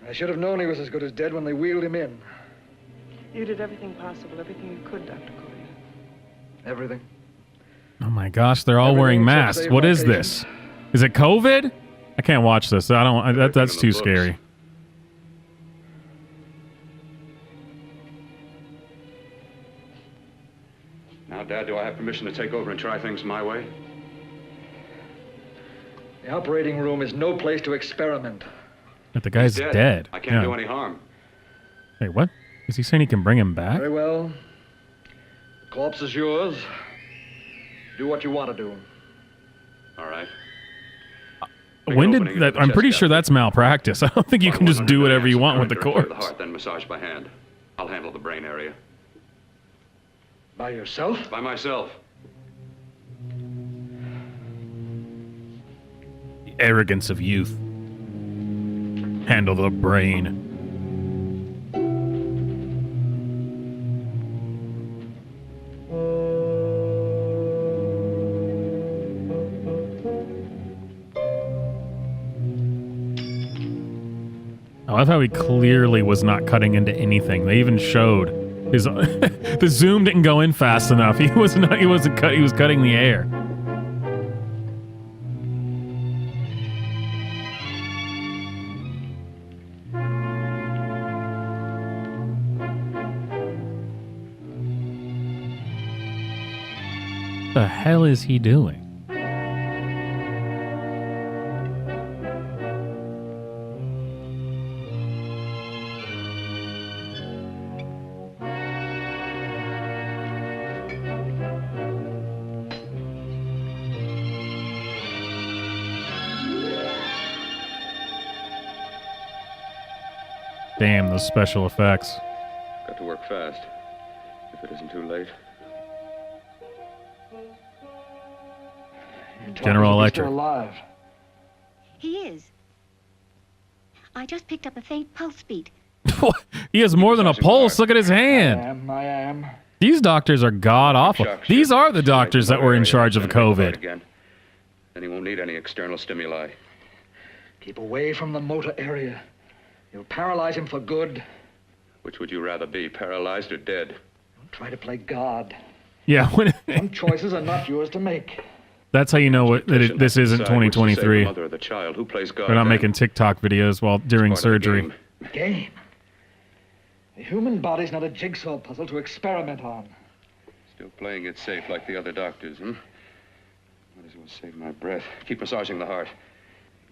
I should have known he was as good as dead when they wheeled him in. You did everything possible, everything you could, Dr. Corey. Everything. Oh my gosh, they're all wearing masks. What is this? Is it COVID? I can't watch this. I don't. That's too scary. Now, Dad, do I have permission to take over and try things my way? The operating room is no place to experiment. But the guy's dead. I can't do any harm. Hey, what? Is he saying he can bring him back? Very well. The corpse is yours. Do what you want to do. All right. When did that? I'm pretty sure that's malpractice. I don't think you can just do whatever you want with the corpse. The heart, then massage by hand. I'll handle the brain area. By yourself? By myself. The arrogance of youth. Handle the brain. I love how he clearly was not cutting into anything. They even showed his the zoom didn't go in fast enough. He was cutting the air. What the hell is he doing? Damn, those special effects. Got to work fast, if it isn't too late. General Electric. He is. I just picked up a faint pulse beat. He has more than a pulse. Look at his hand. I am. These doctors are god awful. These are the doctors that were in charge of COVID. Again. Then he won't need any external stimuli. Keep away from the motor area. You'll paralyze him for good. Which would you rather be, paralyzed or dead? Don't try to play God. Yeah. Some choices are not yours to make. That's how you know this isn't 2023. Mother of the child. Who plays God? They're not making TikTok videos while during surgery. Game. The human body's not a jigsaw puzzle to experiment on. Still playing it safe like the other doctors, huh? Might as well save my breath. Keep massaging the heart.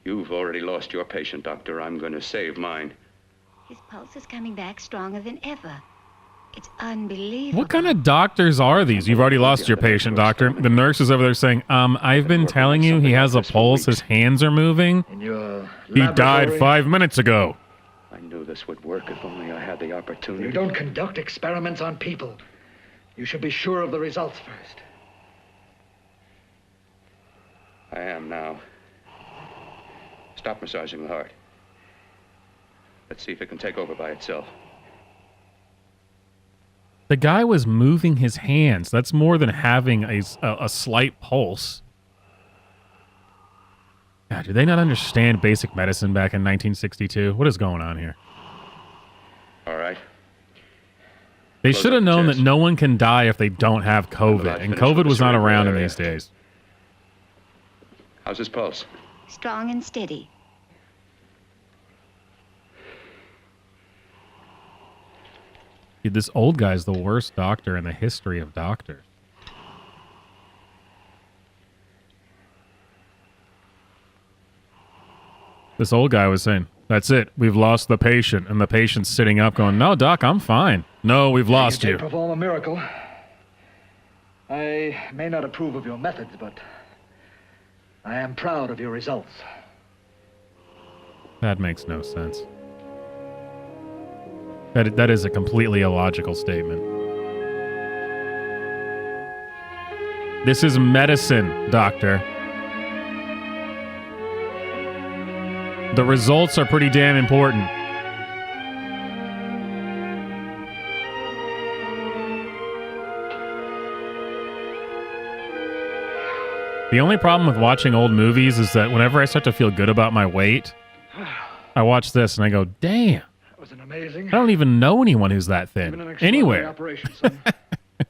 You've already lost your patient, Doctor. I'm going to save mine. His pulse is coming back stronger than ever. It's unbelievable. What kind of doctors are these? You've already lost your patient, doctor. The nurse is over there saying, I've been telling you he has a pulse, his hands are moving. He died 5 minutes ago. I knew this would work if only I had the opportunity. You don't conduct experiments on people. You should be sure of the results first. I am now. Stop massaging the heart. Let's see if it can take over by itself. The guy was moving his hands. That's more than having a slight pulse. God, do they not understand basic medicine back in 1962? What is going on here? All right. They should have known that no one can die if they don't have COVID, and COVID was not around in these days. How's his pulse? Strong and steady. Dude, this old guy's the worst doctor in the history of doctors. This old guy was saying, that's it, we've lost the patient. And the patient's sitting up going, no, doc, I'm fine. No, we've lost you. Perform a miracle. I may not approve of your methods, but I am proud of your results. That makes no sense. That is a completely illogical statement. This is medicine, doctor. The results are pretty damn important. The only problem with watching old movies is that whenever I start to feel good about my weight, I watch this and I go, damn. That was an amazing. I don't even know anyone who's that thin. Anywhere. Operation, son. But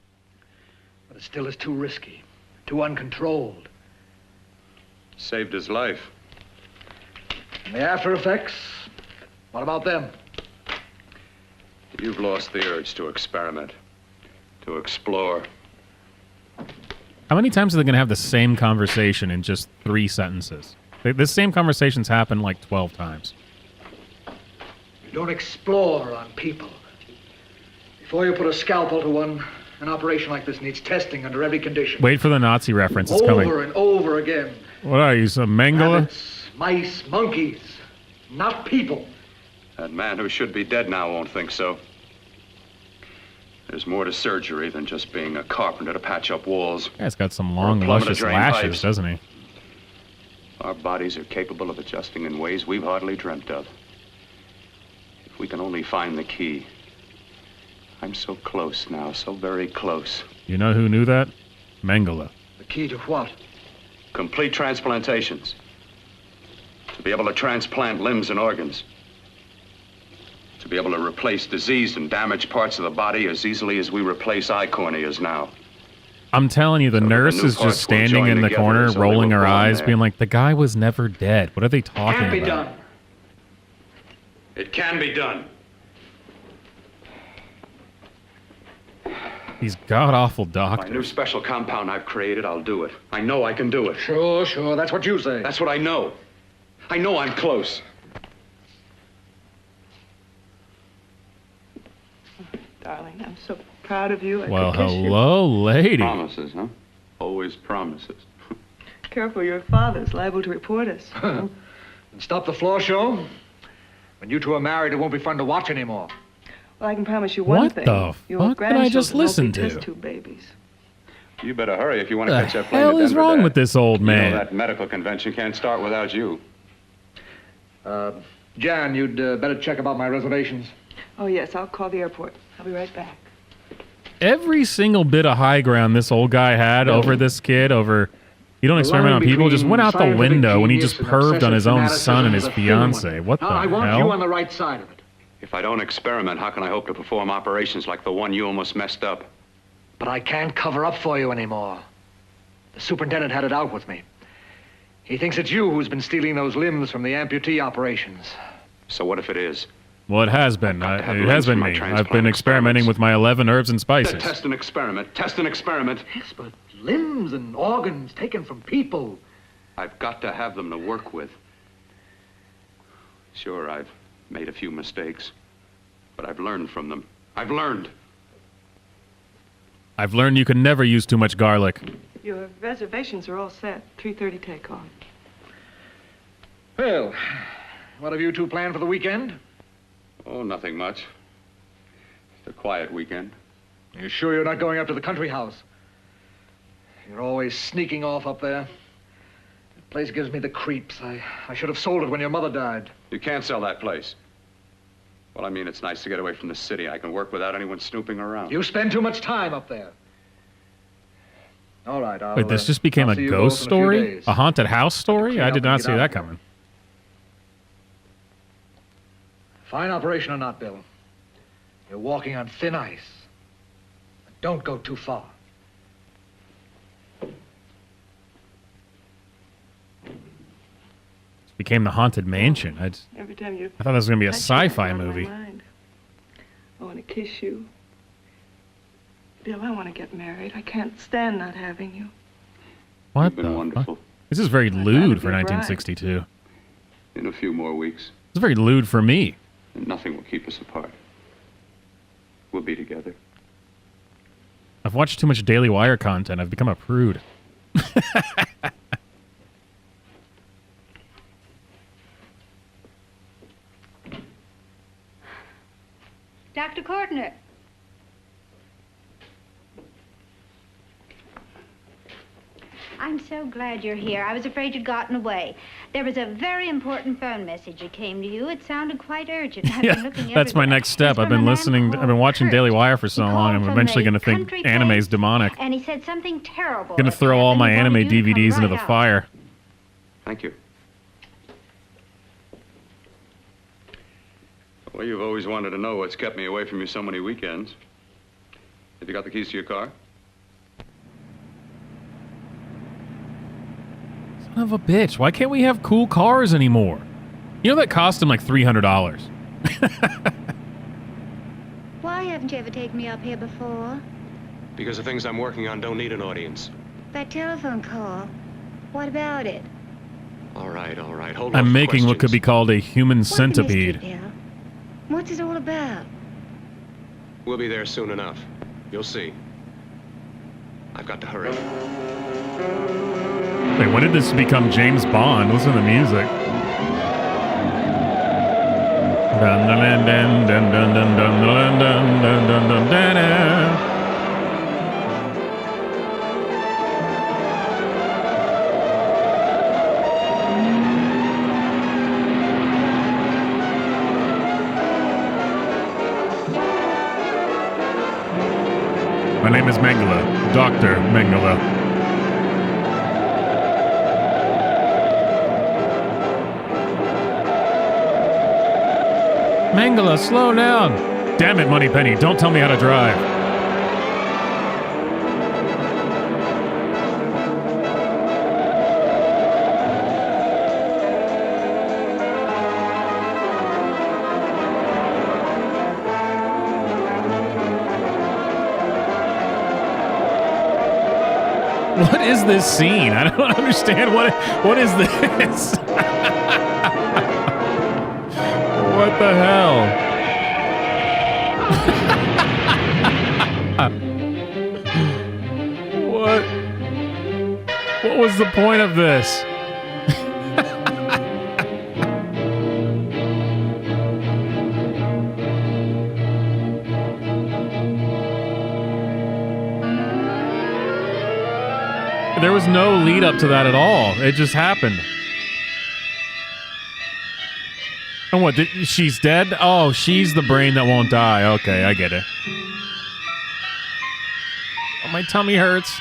it still is too risky, too uncontrolled. Saved his life. And the after effects, what about them? You've lost the urge to experiment, to explore. How many times are they going to have the same conversation in just 3 sentences? This same conversation's happened like 12 times. You don't explore on people. Before you put a scalpel to one, an operation like this needs testing under every condition. Wait for the Nazi reference. It's coming. Over and over again. What are you, some Mengele? Rabbits, mice, monkeys, not people. That man who should be dead now won't think so. There's more to surgery than just being a carpenter to patch up walls. Yeah, he's got some long, luscious lashes, pipes. doesn't he? Our bodies are capable of adjusting in ways we've hardly dreamt of. If we can only find the key. I'm so close now, so very close. You know who knew that? Mengele. The key to what? Complete transplantations. To be able to transplant limbs and organs. To be able to replace diseased and damaged parts of the body as easily as we replace eye corneas now. I'm telling you, the nurse is just standing in the corner, rolling her eyes, being like, the guy was never dead. What are they talking about? Can't be done. It can be done. These god-awful doctors. My new special compound I've created, I'll do it. I know I can do it. Sure, that's what you say. That's what I know. I know I'm close. Darling, I'm so proud of you. Well, hello, lady. Promises, huh? Always promises. Careful, your father's liable to report us. And stop the floor show. When you two are married, it won't be fun to watch anymore. Well, I can promise you one thing. What the fuck did I just listen to? Test tube babies. You better hurry if you want to The catch that plane hell to is Denver, wrong Dad. with this old You man? know that medical convention can't start without you. Jan, you'd better check about my reservations. Oh, yes, I'll call the airport. I'll be right back. Every single bit of high ground this old guy had over this kid, over you don't experiment on people, just went out the window when he just perved on his own son and his fiance. What the hell? I want you on the right side of it. If I don't experiment, how can I hope to perform operations like the one you almost messed up? But I can't cover up for you anymore. The superintendent had it out with me. He thinks it's you who's been stealing those limbs from the amputee operations. So what if it is? Well, it has been. It has been me. I've been experimenting with my 11 herbs and spices. Test and experiment. Test and experiment. Yes, but limbs and organs taken from people. I've got to have them to work with. Sure, I've made a few mistakes, but I've learned from them. I've learned you can never use too much garlic. Your reservations are all set. 3:30 takeoff. Well, what have you two planned for the weekend? Oh, nothing much. It's a quiet weekend. Are you sure you're not going up to the country house? You're always sneaking off up there. The place gives me the creeps. I should have sold it when your mother died. You can't sell that place. Well, I mean, it's nice to get away from the city. I can work without anyone snooping around. You spend too much time up there. All right, Wait, this just became a ghost story? A haunted house story? I did not see that coming. Fine operation or not, Bill. You're walking on thin ice. But don't go too far. Became the haunted mansion. Every time you I thought this was going to be a sci-fi movie. I want to kiss you. Bill, I want to get married. I can't stand not having you. What the wonderful. Fuck? This is very lewd for 1962. In a few more weeks. It's very lewd for me. And nothing will keep us apart. We'll be together. I've watched too much Daily Wire content. I've become a prude. Dr. Kortner. I'm so glad you're here. I was afraid you'd gotten away. There was a very important phone message that came to you. It sounded quite urgent. I've been looking That's my next step. I've been listening. I've been watching Daily Wire for so long. I'm eventually going to think anime's demonic. And he said something terrible. Going to throw all my anime DVDs into the fire. Thank you. Well, you've always wanted to know what's kept me away from you so many weekends. Have you got the keys to your car? Son of a bitch. Why can't we have cool cars anymore? You know that cost him like $300. Why haven't you ever taken me up here before? Because the things I'm working on don't need an audience. That telephone call. What about it? All right, hold on. I'm making what could be called a human What's the centipede. mystery, Bill? What's it all about? We'll be there soon enough. You'll see. I've got to hurry. Wait, when did this become James Bond? Listen to the music. Dun dun dun dun dun dun dun dun dun dun dun dun. My name is Mengele, Dr. Mengele. Mengele, slow down. Damn it, Moneypenny, don't tell me how to drive. What is this scene? I don't understand. What is this? What the hell? What was the point of this? There was no lead up to that at all. It just happened. And what, she's dead? Oh, she's the brain that won't die. Okay, I get it. Oh, my tummy hurts.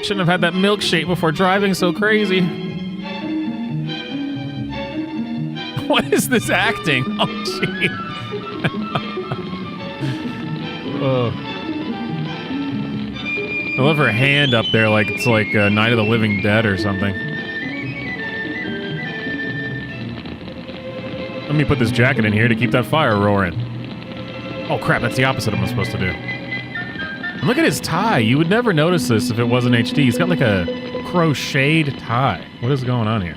Shouldn't have had that milkshake before driving so crazy. What is this acting? Oh, gee. Oh. I love her hand up there like it's like Night of the Living Dead or something. Let me put this jacket in here to keep that fire roaring. Oh crap, that's the opposite of what I'm supposed to do. And look at his tie. You would never notice this if it wasn't HD. He's got like a crocheted tie. What is going on here?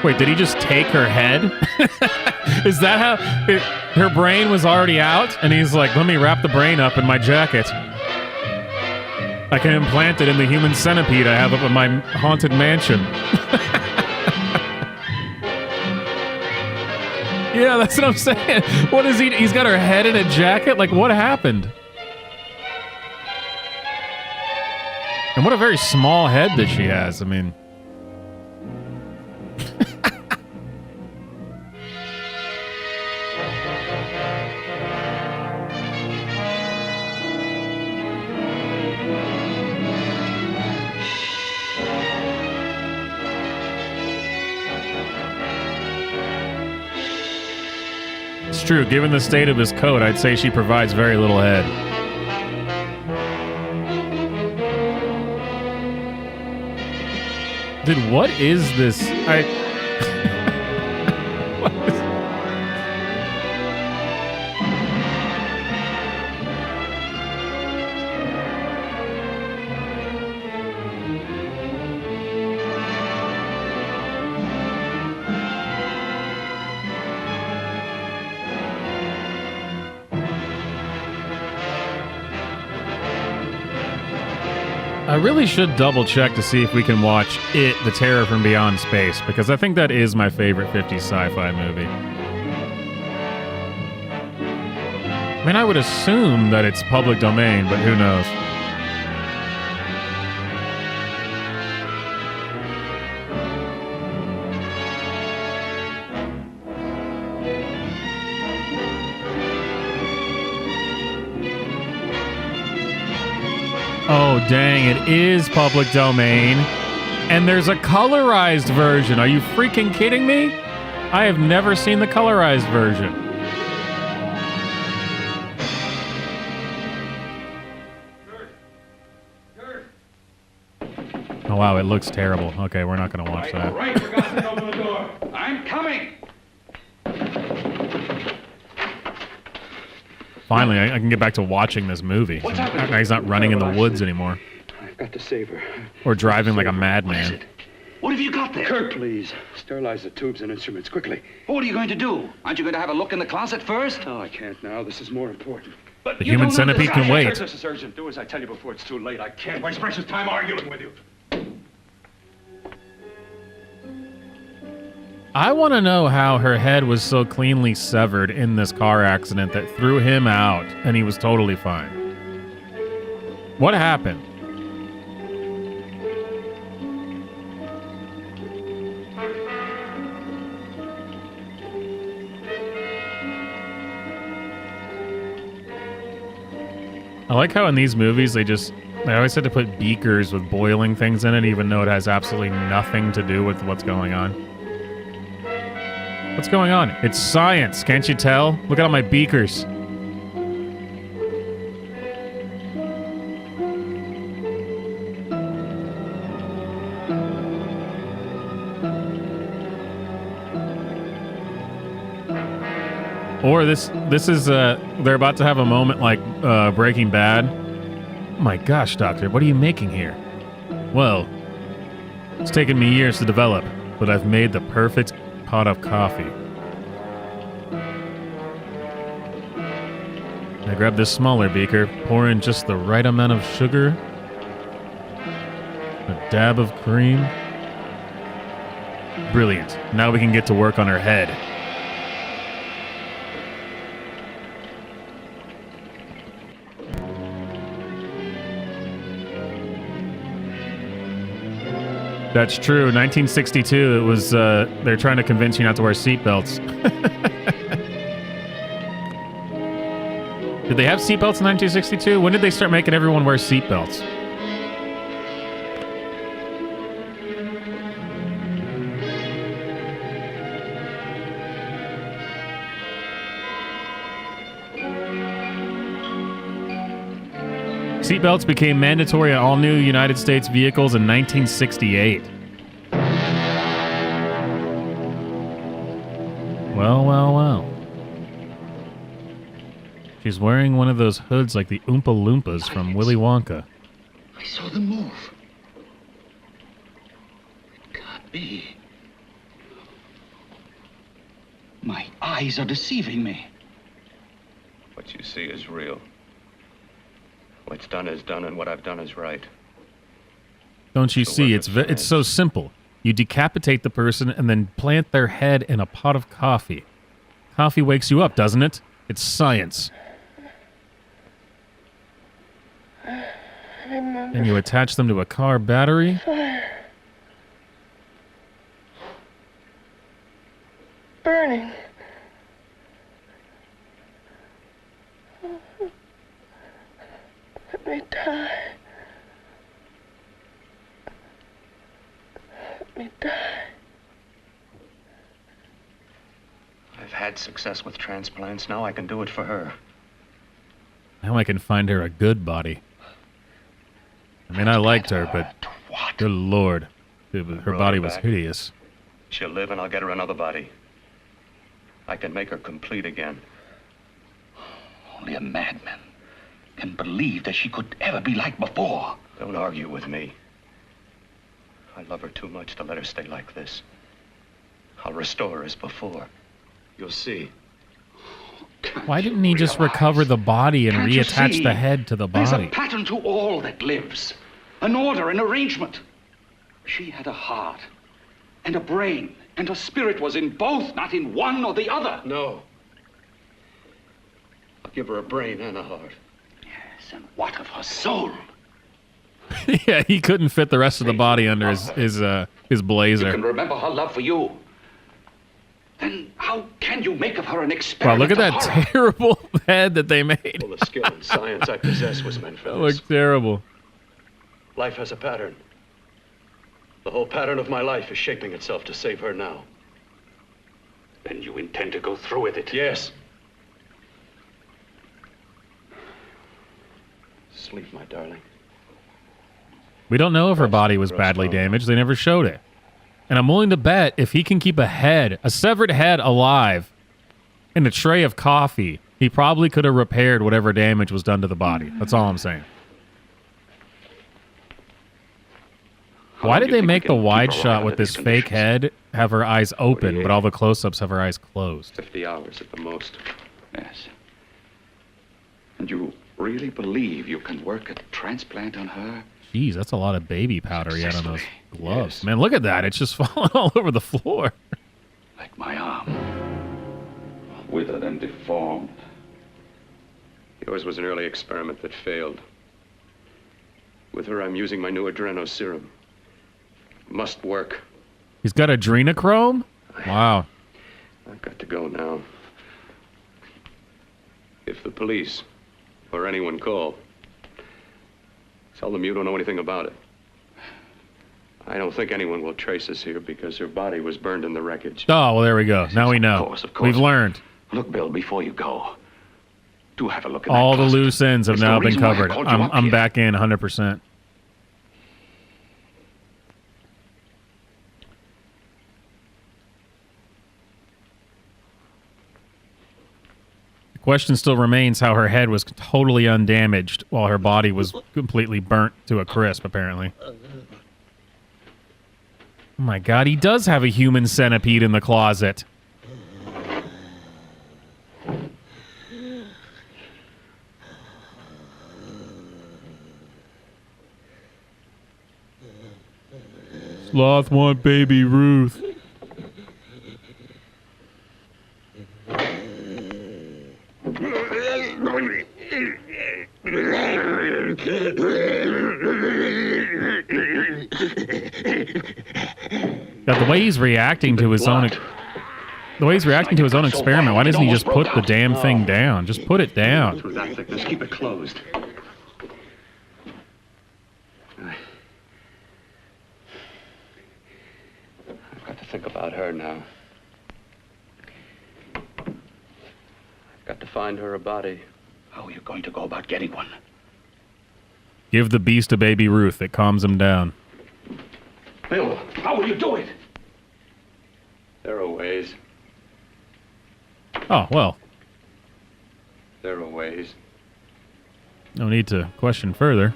Wait, did he just take her head? Is that how... her brain was already out? And he's like, let me wrap the brain up in my jacket. I can implant it in the human centipede I have up in my haunted mansion. Yeah, that's what I'm saying. What is he... He's got her head in a jacket? Like, what happened? And what a very small head that she has. I mean... It's true. Given the state of his coat, I'd say she provides very little head. Dude, what is this? What is... I really should double check to see if we can watch It, The Terror from Beyond Space, because I think that is my favorite 50s sci-fi movie. I mean, I would assume that it's public domain, but who knows? Oh, dang, it is public domain. And there's a colorized version. Are you freaking kidding me? I have never seen the colorized version. Oh, wow, it looks terrible. Okay, we're not going to watch that. Right, for God's sake, open the door. I'm coming. Finally, I can get back to watching this movie. What's happening? Now he's not running in the woods anymore. I've got to save her. Or driving like a madman. What have you got there? Kirk, please. Sterilize the tubes and instruments quickly. What are you going to do? Aren't you going to have a look in the closet first? No, I can't now. This is more important. But The human centipede can wait. This is urgent. Do as I tell you before it's too late. I can't waste precious time arguing with you. I want to know how her head was so cleanly severed in this car accident that threw him out and he was totally fine. What happened? I like how in these movies they always have to put beakers with boiling things in it even though it has absolutely nothing to do with what's going on. What's going on? It's science, can't you tell? Look at all my beakers. Or this is they're about to have a moment like Breaking Bad. Oh my gosh, Doctor, what are you making here? Well, it's taken me years to develop, but I've made the perfect pot of coffee. I grab this smaller beaker, pour in just the right amount of sugar, a dab of cream. Brilliant. Now we can get to work on her head. That's true. 1962, it was, they're trying to convince you not to wear seatbelts. Did they have seatbelts in 1962? When did they start making everyone wear seatbelts? Seatbelts became mandatory on all new United States vehicles in 1968. Well. She's wearing one of those hoods like the Oompa Loompas from Willy Wonka. I saw them move. It can't be. My eyes are deceiving me. What you see is real. What's done is done, and what I've done is right. Don't you see? It's so simple. You decapitate the person and then plant their head in a pot of coffee. Coffee wakes you up, doesn't it? It's science. And you attach them to a car battery. Burning. Let me die. Let me die. I've had success with transplants. Now I can do it for her. Now I can find her a good body. I mean, I liked her, but good Lord, her body was hideous. She'll live, and I'll get her another body. I can make her complete again. Only a madman can believe that she could ever be like before. Don't argue with me. I love her too much to let her stay like this. I'll restore her as before. You'll see. Why didn't he just recover the body and Can't you reattach see? the head to the There's body? a pattern to all that lives. An order, an arrangement. She had a heart and a brain, and her spirit was in both, not in one or the other. No. I'll give her a brain and a heart. Yes, and what of her soul? Yeah, he couldn't fit the rest of the body under his You blazer. can remember her love for you. Then how can you make of her an Wow, experiment look at of that horror? terrible head that they made. All the skill and science I possess was meant for That this. looked terrible. Life has a pattern. The whole pattern of my life is shaping itself to save her now. Then you intend to go through with it? Yes. Sleep, my darling. We don't know if her body was badly damaged. They never showed it. And I'm willing to bet if he can keep a severed head alive in a tray of coffee, he probably could have repaired whatever damage was done to the body. That's all I'm saying. Why did they make the wide shot with this fake head have her eyes open, but all the close-ups have her eyes closed? 50 hours at the most. Yes. And you really believe you can work a transplant on her? Jeez, that's a lot of baby powder he had on those gloves. Man, look at that. It's just falling all over the floor. Like my arm. Withered and deformed. Yours was an early experiment that failed. With her, I'm using my new adreno serum. Must work. He's got adrenochrome? Wow. I've got to go now. If the police or anyone call, tell them you don't know anything about it. I don't think anyone will trace us here because her body was burned in the wreckage. Oh, well, there we go. Now we know. Of course. We've learned. Look, Bill, before you go, do have a look at All that the closet. loose ends have It's the now been reason why I covered. called you up I'm here. back in 100%. The question still remains how her head was totally undamaged while her body was completely burnt to a crisp, apparently. Oh my God, he does have a human centipede in the closet. Sloth want baby Ruth. But the way he's reacting to his own... The way he's reacting to his own experiment, why doesn't he just put the damn thing down? Just put it down. Through that thickness, keep it closed. I've got to think about her now. I've got to find her a body. How are you going to go about getting one? Give the beast a baby Ruth. It calms him down. Bill, how will you do it? There are ways. Oh, well. There are ways. No need to question further.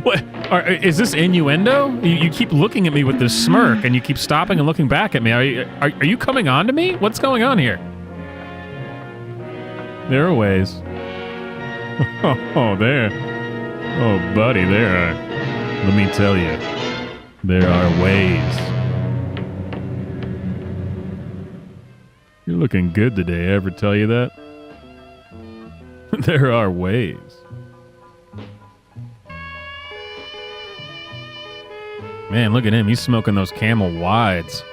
What? Is this innuendo? You keep looking at me with this smirk, and you keep stopping and looking back at me. Are you coming on to me? What's going on here? There are ways. Oh, there. Oh, buddy, there are. Let me tell you, there are ways. You're looking good today. Ever tell you that? There are ways. Man, look at him. He's smoking those Camel Wides.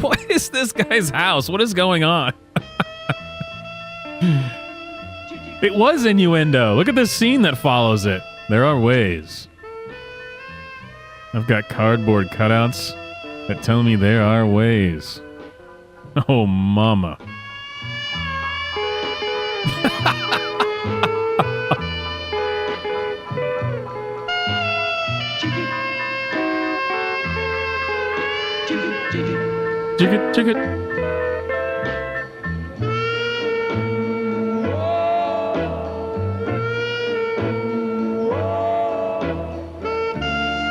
What is this guy's house? What is going on? It was innuendo. Look at the scene that follows it. There are ways. I've got cardboard cutouts that tell me there are ways. Oh, mama. Jig it. I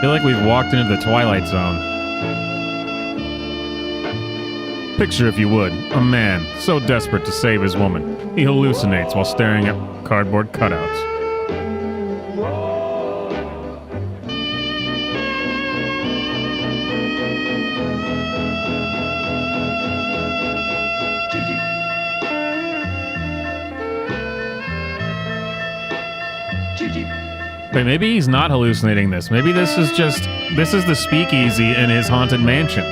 feel like we've walked into the Twilight Zone. Picture, if you would, a man so desperate to save his woman, he hallucinates while staring at cardboard cutouts. Wait, maybe he's not hallucinating this. Maybe this is the speakeasy in his haunted mansion.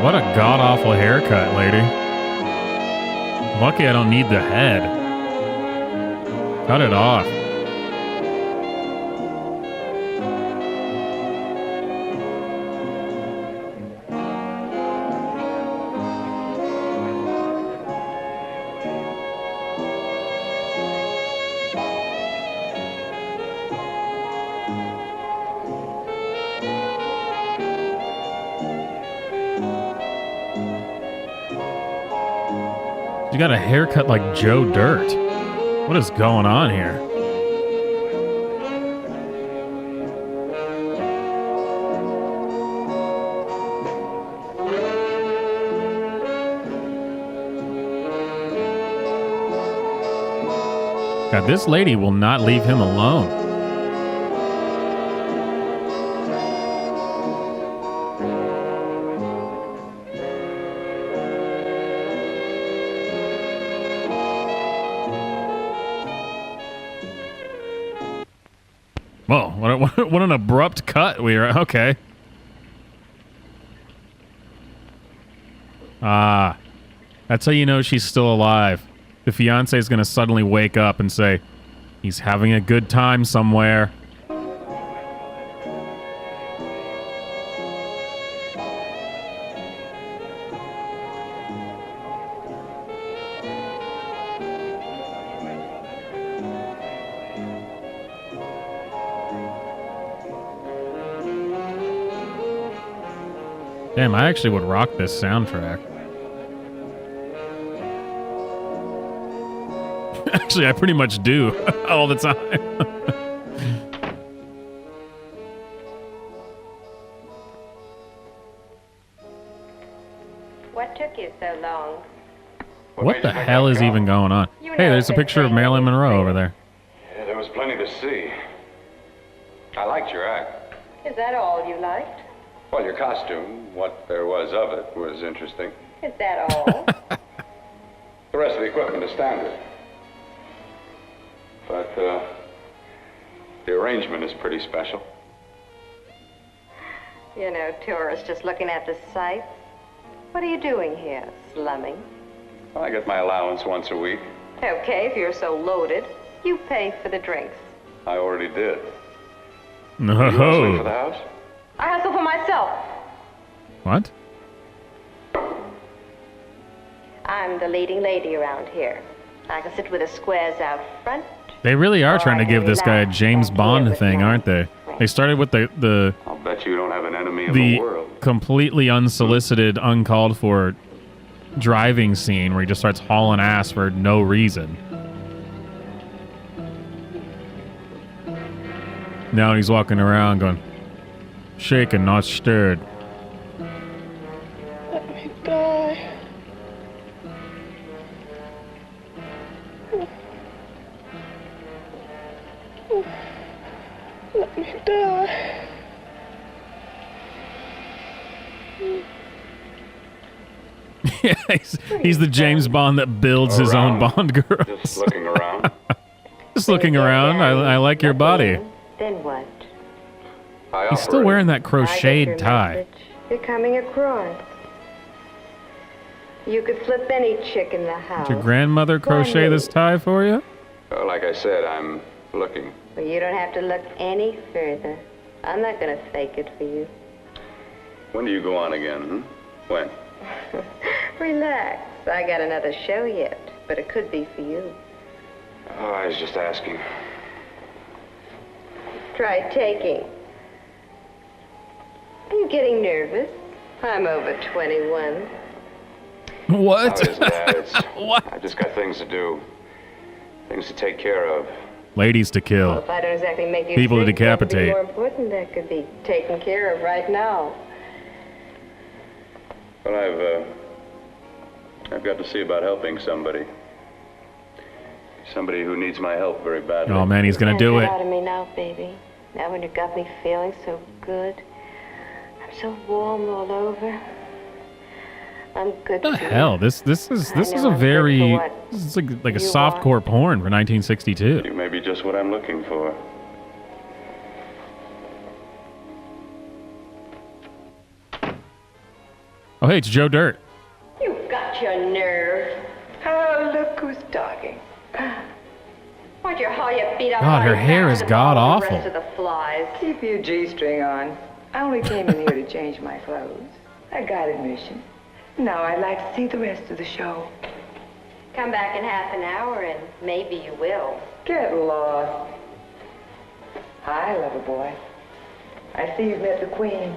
What a god-awful haircut, lady. Lucky I don't need the head. Cut it off. You got a haircut like Joe Dirt. What is going on here? God, this lady will not leave him alone. Whoa, what an abrupt cut we are. Okay. Ah, that's how you know she's still alive. The fiancé is going to suddenly wake up and say, he's having a good time somewhere. Damn, I actually would rock this soundtrack. Actually, I pretty much do all the time. What took you so long? What the hell is even going on? Hey, there's a picture of Marilyn Monroe over there. Yeah, there was plenty to see. I liked your act. Is that all you liked? Well, your costume, what there was of it, was interesting. Is that all? The rest of the equipment is standard. But, the arrangement is pretty special. You know, tourists just looking at the sights. What are you doing here? Slumming? I get my allowance once a week. Okay, if you're so loaded, you pay for the drinks. I already did. No. You hustling for the house? I hustle for myself. What? I'm the leading lady around here. I can sit with the squares out front. They really are trying to give this guy a James Bond thing, aren't they? They started with the I'll bet you don't have an enemy in the world. completely unsolicited, uncalled for driving scene where he just starts hauling ass for no reason. Now he's walking around going, shaken, not stirred. Let me die. Let me die. Yeah, he's the James Bond that builds his own Bond girls. Just looking around. Just looking around. I like your body. Then what? He's still wearing that crocheted tie. You're coming across. You could flip any chick in the house. Did your grandmother crochet this tie for you? Well, like I said, I'm looking. Well, you don't have to look any further. I'm not going to fake it for you. When do you go on again, When? Relax. I got another show yet, but it could be for you. Oh, I was just asking. Try taking. Are you getting nervous? I'm over 21. What? How is that? What? I've just got things to do. Things to take care of. Ladies to kill. Well, if I don't exactly make you People to sick, what could be decapitate. more important that could be taken care of right now. Well, I've got to see about helping somebody. Somebody who needs my help very badly. Oh man, he's gonna do Get it. out of me now, baby. Now when you got me feeling so good. I'm so warm all over. I'm good What the for you. hell? This is know a I'm very good for what this is like a you softcore porn for 1962. You may be just what I'm looking for. Oh hey, it's Joe Dirt. You've got your nerve. Oh, look who's talking. Why'd you haul your feet up? God, her right hair down is to god all the awful. rest of the flies. Keep your G-string on. I only came in here to change my clothes. I got admission. Now I'd like to see the rest of the show. Come back in half an hour and maybe you will. Get lost. Hi, lover boy. I see you've met the queen.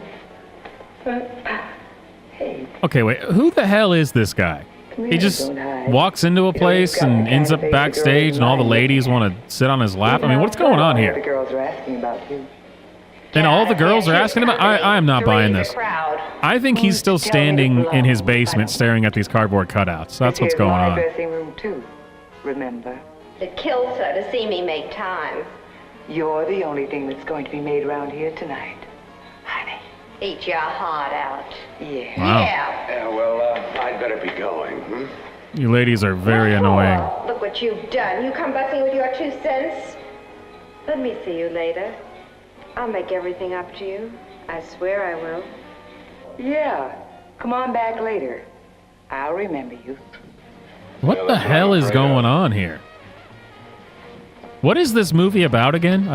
Hey, Okay, wait. Who the hell is this guy? come He here, just don't hide. walks into a place and ends up backstage, and all the ladies want to sit on his lap. I mean, what's going on The here? girls are asking about you. And all the girls are asking about. I am not buying this. I think he's still standing in his basement, staring at these cardboard cutouts. That's what's Here's going my on. dressing room too. Remember, It kills her to see me make time. you're the only thing that's going to be made around here tonight. Eat your heart out. Yeah. Wow. Yeah. Yeah, well, I'd better be going. You ladies are very annoying. Look what you've done. You come busting with your 2 cents. Let me see you later. I'll make everything up to you. I swear I will. Yeah. Come on back later. I'll remember you. What the hell is going on here? What is this movie about again?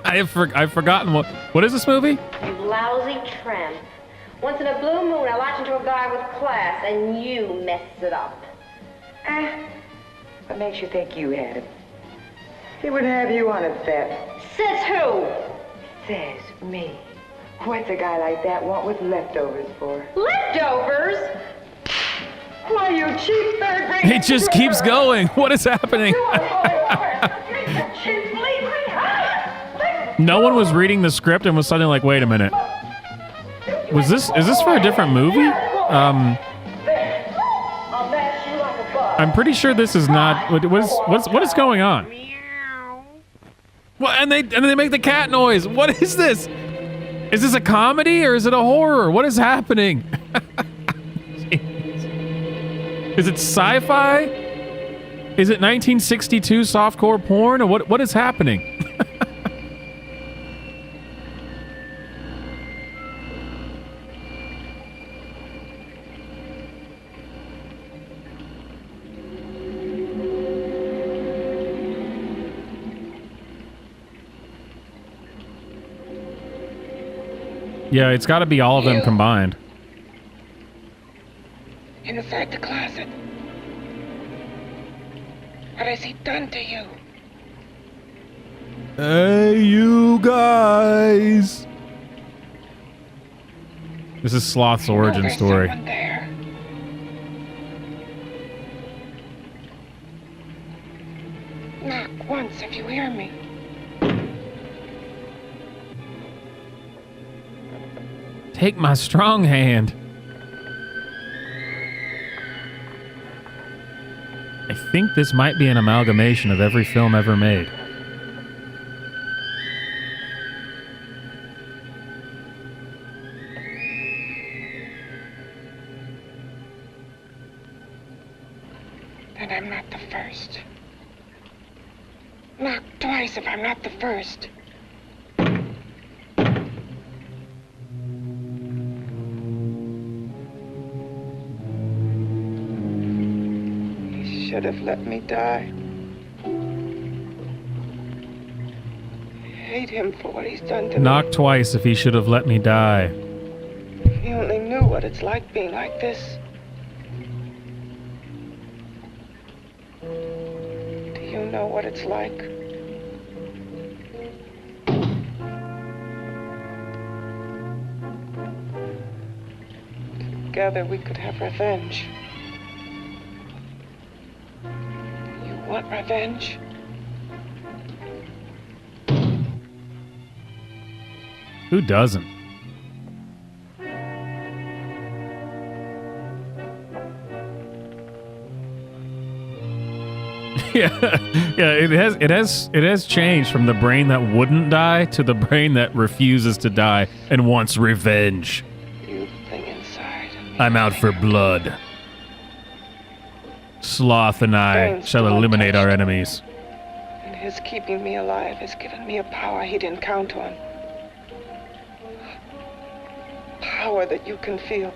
I've forgotten what is this movie? You lousy tramp. Once in a blue moon, I latched into a guy with class, and you messed it up. What makes you think you had him? He wouldn't have you on a bet. Says who? Says me. What's a guy like that want with leftovers for? Leftovers? Why, you cheap third-rate... It just keeps going. What is happening? No one was reading the script and was suddenly like, wait a minute. Is this for a different movie? I'm pretty sure this is not. What is going on? What? And they make the cat noise. What is this? Is this a comedy or is it a horror? What is happening? Is it sci-fi? Is it 1962 softcore porn or what is happening? Yeah, it's got to be all of them combined. Inside the closet. What has he done to you? Hey, you guys! This is Sloth's origin story. There. Knock once if you hear me. Take my strong hand. I think this might be an amalgamation of every film ever made. Then I'm not the first. Knock twice if I'm not the first. Should have let me die. I hate him for what he's done to me. Knock twice if he should have let me die. If he only knew what it's like being like this. Do you know what it's like? Together we could have revenge. Want revenge? Who doesn't? It has changed from the brain that wouldn't die to the brain that refuses to die and wants revenge. You thing inside. I'm out for blood. Sloth and I shall eliminate our enemies. And his keeping me alive has given me a power he didn't count on. Power that you can feel.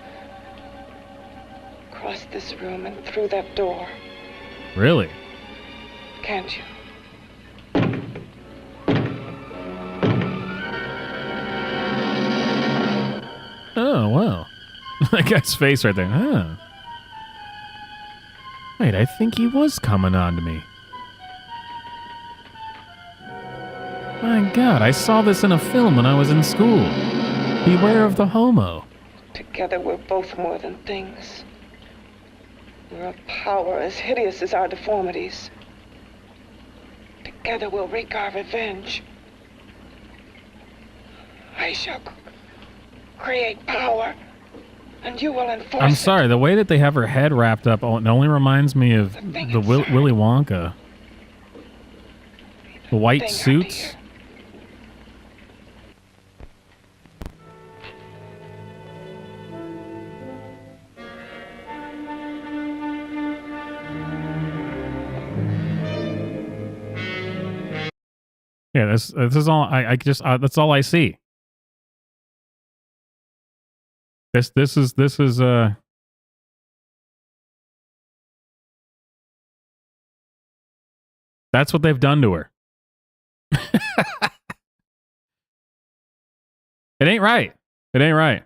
Across this room and through that door. Really? Can't you? Oh, wow. That guy's face right there. Huh. Wait, I think he was coming on to me. My God, I saw this in a film when I was in school. Beware of the Homo. Together we're both more than things. We're a power as hideous as our deformities. Together we'll wreak our revenge. I shall create power. And you will enforce I'm sorry, the way that they have her head wrapped up, it only reminds me of the Willy Wonka. The white suits. Yeah, this is all I just that's all I see. This is that's what they've done to her. It ain't right. It ain't right.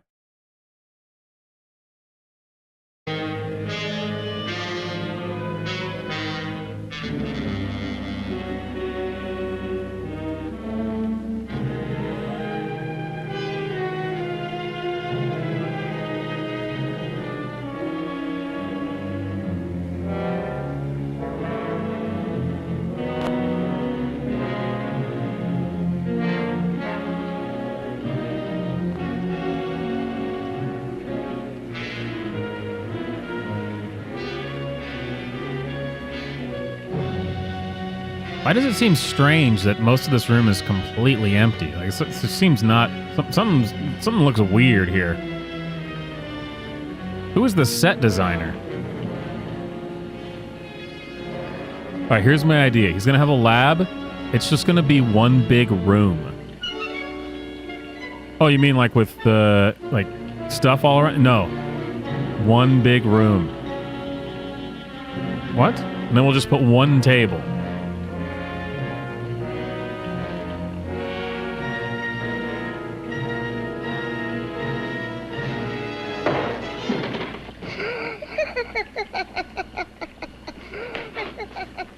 Why does it seem strange that most of this room is completely empty? Like, it seems not... Something looks weird here. Who is the set designer? All right, here's my idea. He's going to have a lab. It's just going to be one big room. Oh, you mean like with the, like, stuff all around? No. One big room. What? And then we'll just put one table.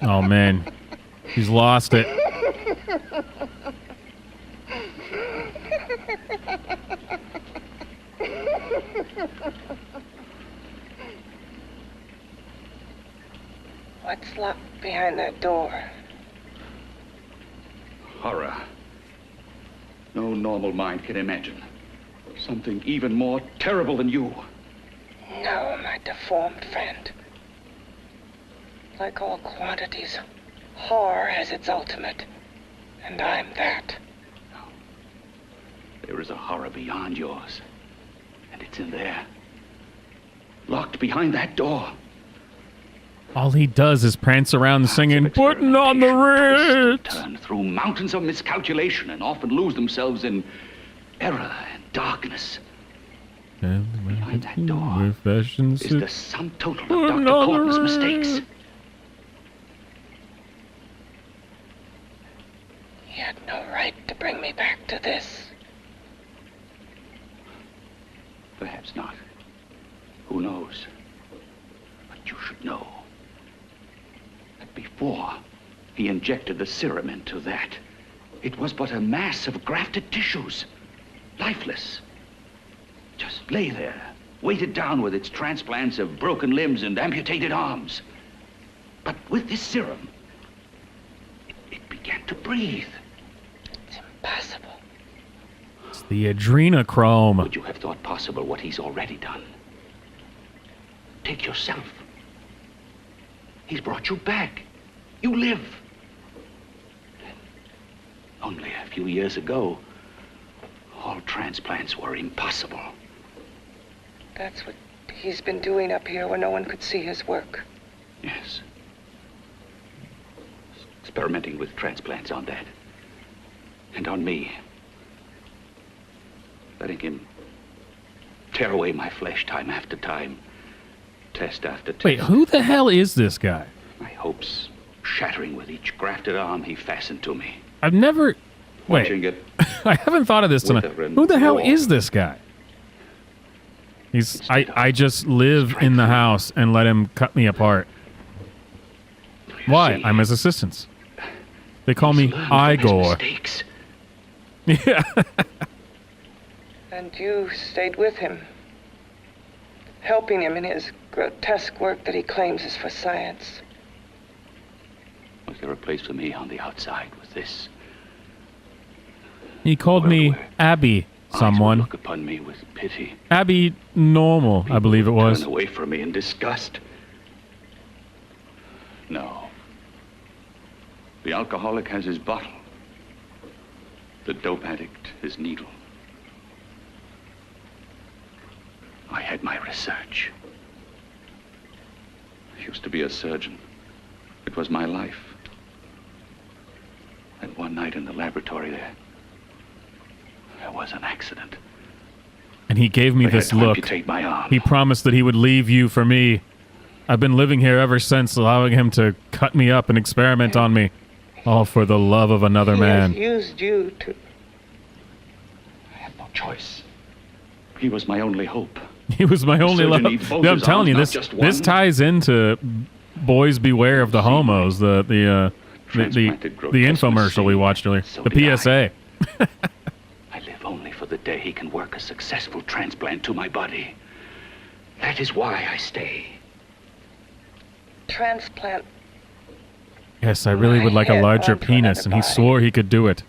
Oh, man. He's lost it. What's locked behind that door? Horror. No normal mind can imagine. Something even more terrible than you. No, my deformed friend. Like all quantities, horror has its ultimate. And I'm that. There is a horror beyond yours. And it's in there. Locked behind that door. All he does is prance around singing, "Putting on the Ritz." Turn through mountains of miscalculation and often lose themselves in error and darkness. Behind that door is the sum total of Dr. Corton's mistakes. He had no right to bring me back to this. Perhaps not. Who knows? But you should know that before he injected the serum into that, it was but a mass of grafted tissues, lifeless. Just lay there, weighted down with its transplants of broken limbs and amputated arms. But with this serum, it began to breathe. It's impossible. It's the adrenochrome. Would you have thought possible what he's already done? Take yourself. He's brought you back. You live. Only a few years ago, all transplants were impossible. That's what he's been doing up here where no one could see his work. Yes. Experimenting with transplants on that. And on me. Letting him tear away my flesh time after time. Test after test. Wait, who the hell is this guy? My hopes shattering with each grafted arm he fastened to me. I've never... Wait, Watching it I haven't thought of this tonight. Who the hell is this guy? He's... I just live in the house and let him cut me apart. Why? I'm his assistant. They call me Igor. Yeah. And you stayed with him, helping him in his grotesque work that he claims is for science. Was there a place for me on the outside with this? He called me Abby, someone. Look upon me with pity. Abby Normal, I believe it was. Turn away from me in disgust. No. The alcoholic has his bottle. The dope addict his needle. I had my research. I used to be a surgeon. It was my life. And one night in the laboratory there was an accident. And he gave me this look. Amputate my arm. He promised that he would leave you for me. I've been living here ever since, allowing him to cut me up and experiment on me. All for the love of another man. He has used you to... I had no choice. He was my only hope. He was my only love. Yeah, I'm telling you, this ties into Boys Beware of the Homos, the infomercial we watched earlier, the PSA. I live only for the day he can work a successful transplant to my body. That is why I stay. Transplant. Yes, I really would like a larger penis, and he swore he could do it.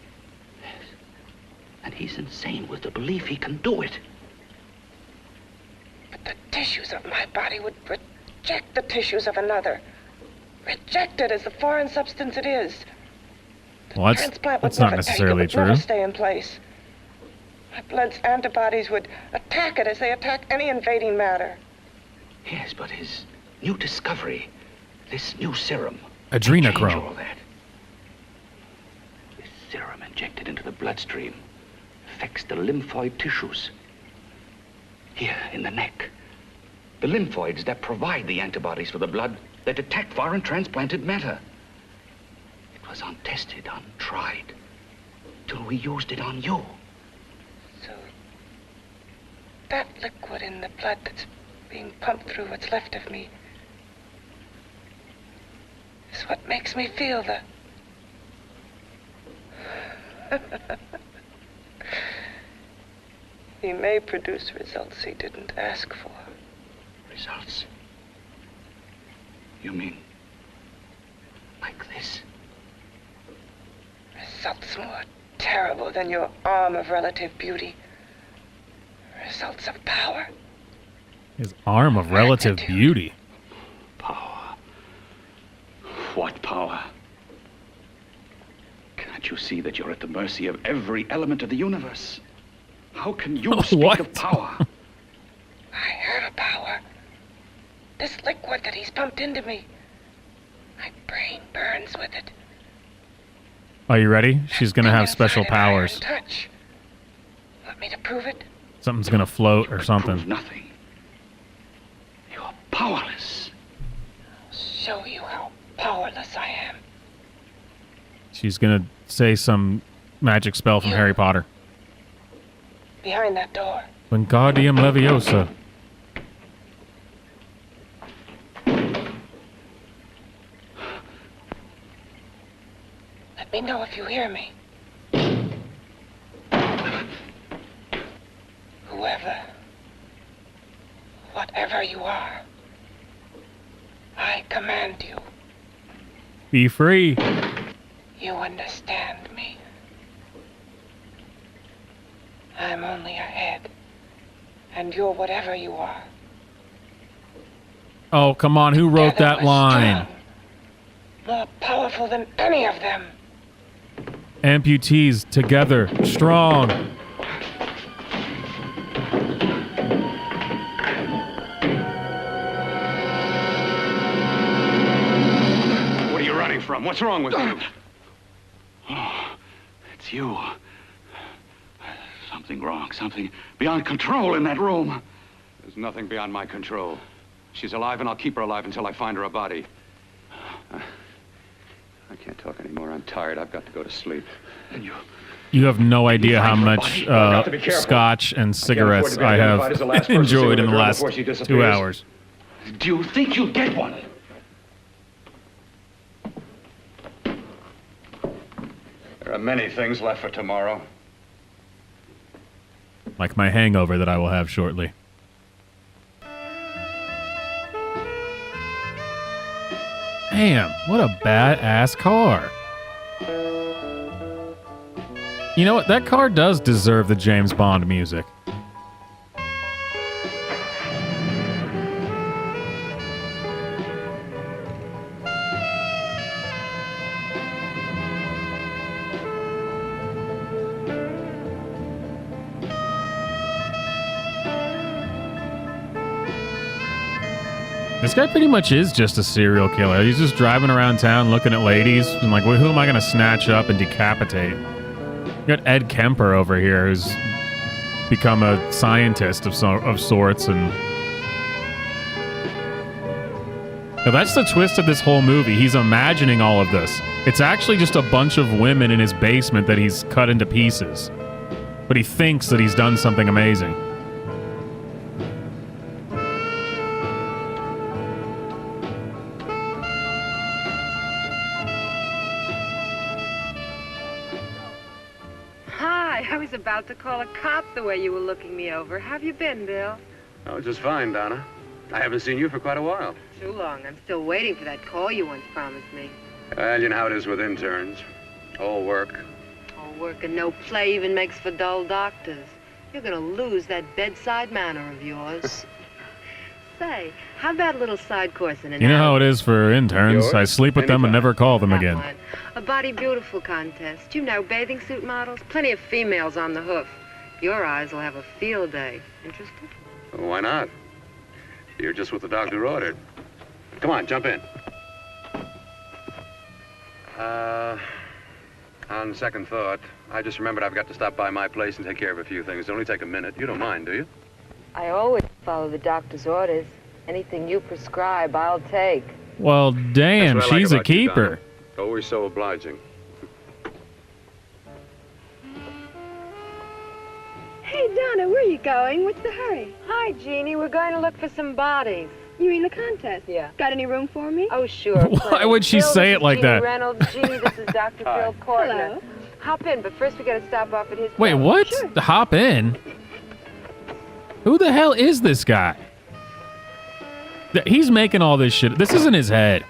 And he's insane with the belief he can do it. But the tissues of my body would reject the tissues of another. Reject it as the foreign substance it is. Well, Transplant that's would not never necessarily take it, would never true. stay in place. My blood's antibodies would attack it as they attack any invading matter. Yes, but his new discovery, this new serum, Adrenochrome. change all that. This serum injected into the bloodstream affects the lymphoid tissues. Here, in the neck. The lymphoids that provide the antibodies for the blood that attack foreign transplanted matter. It was untested, untried, till we used it on you. So, that liquid in the blood that's being pumped through what's left of me is what makes me feel the... He may produce results he didn't ask for. Results? You mean like this? Results more terrible than your arm of relative beauty. Results of power. His arm of relative beauty. Power. What power? Can't you see that you're at the mercy of every element of the universe? How can you speak of power? I heard of power. This liquid that he's pumped into me. My brain burns with it. Are you ready? She's going to have special powers. Touch. Want me to prove it? Something's going to float or something. Prove nothing. You're powerless. I'll show you how powerless I am. She's going to say some magic spell from Harry Potter. Behind that door. Wingardium Leviosa. Let me know if you hear me. Whoever, whatever you are, I command you. Be free. You understand me. I'm only a head, and you're whatever you are. Oh, come on. Who wrote that line? More powerful than any of them. Amputees together. Strong. What are you running from? What's wrong with you? Oh, it's you. Something wrong, something beyond control in that room. There's nothing beyond my control. She's alive, and I'll keep her alive until I find her a body. I can't talk anymore. I'm tired. I've got to go to sleep. And You have no idea how much scotch and cigarettes I have enjoyed in the last 2 hours. Do you think you'll get one? There are many things left for tomorrow. Like my hangover that I will have shortly. Damn, what a badass car. You know what? That car does deserve the James Bond music. This guy pretty much is just a serial killer. He's just driving around town looking at ladies and like, well, who am I going to snatch up and decapitate? You got Ed Kemper over here who's become a scientist of sorts. And now that's the twist of this whole movie. He's imagining all of this. It's actually just a bunch of women in his basement that he's cut into pieces. But he thinks that he's done something amazing. I was about to call a cop the way you were looking me over. How have you been, Bill? Oh, just fine, Donna. I haven't seen you for quite a while. Too long. I'm still waiting for that call you once promised me. Well, you know how it is with interns. All work. All work and no play even makes for dull doctors. You're gonna lose that bedside manner of yours. Say, how about a little side course in an You know how it is for interns. Yours? I sleep with them and never call them again. one? A body beautiful contest. You know, bathing suit models. Plenty of females on the hoof. Your eyes will have a field day. Interested? Well, why not? You're just what the doctor ordered. Come on, jump in. On second thought, I just remembered I've got to stop by my place and take care of a few things. It'll only take a minute. You don't mind, do you? I always follow the doctor's orders. Anything you prescribe, I'll take. Well, damn, That's what I like she's a about you, keeper. Donna. Always so obliging. Hey, Donna, where are you going? What's the hurry? Hi, Jeannie. We're going to look for some bodies. You mean the contest? Yeah. Got any room for me? Oh, sure. Why would she Bill, say this it is like Jeannie that? Reynolds. Jeannie, this is Dr. Hi. Bill Kortner. Hello. Hop in, but first we got to stop off at his Wait, place. what? Sure. Hop in? Who the hell is this guy? He's making all this shit. This isn't his head.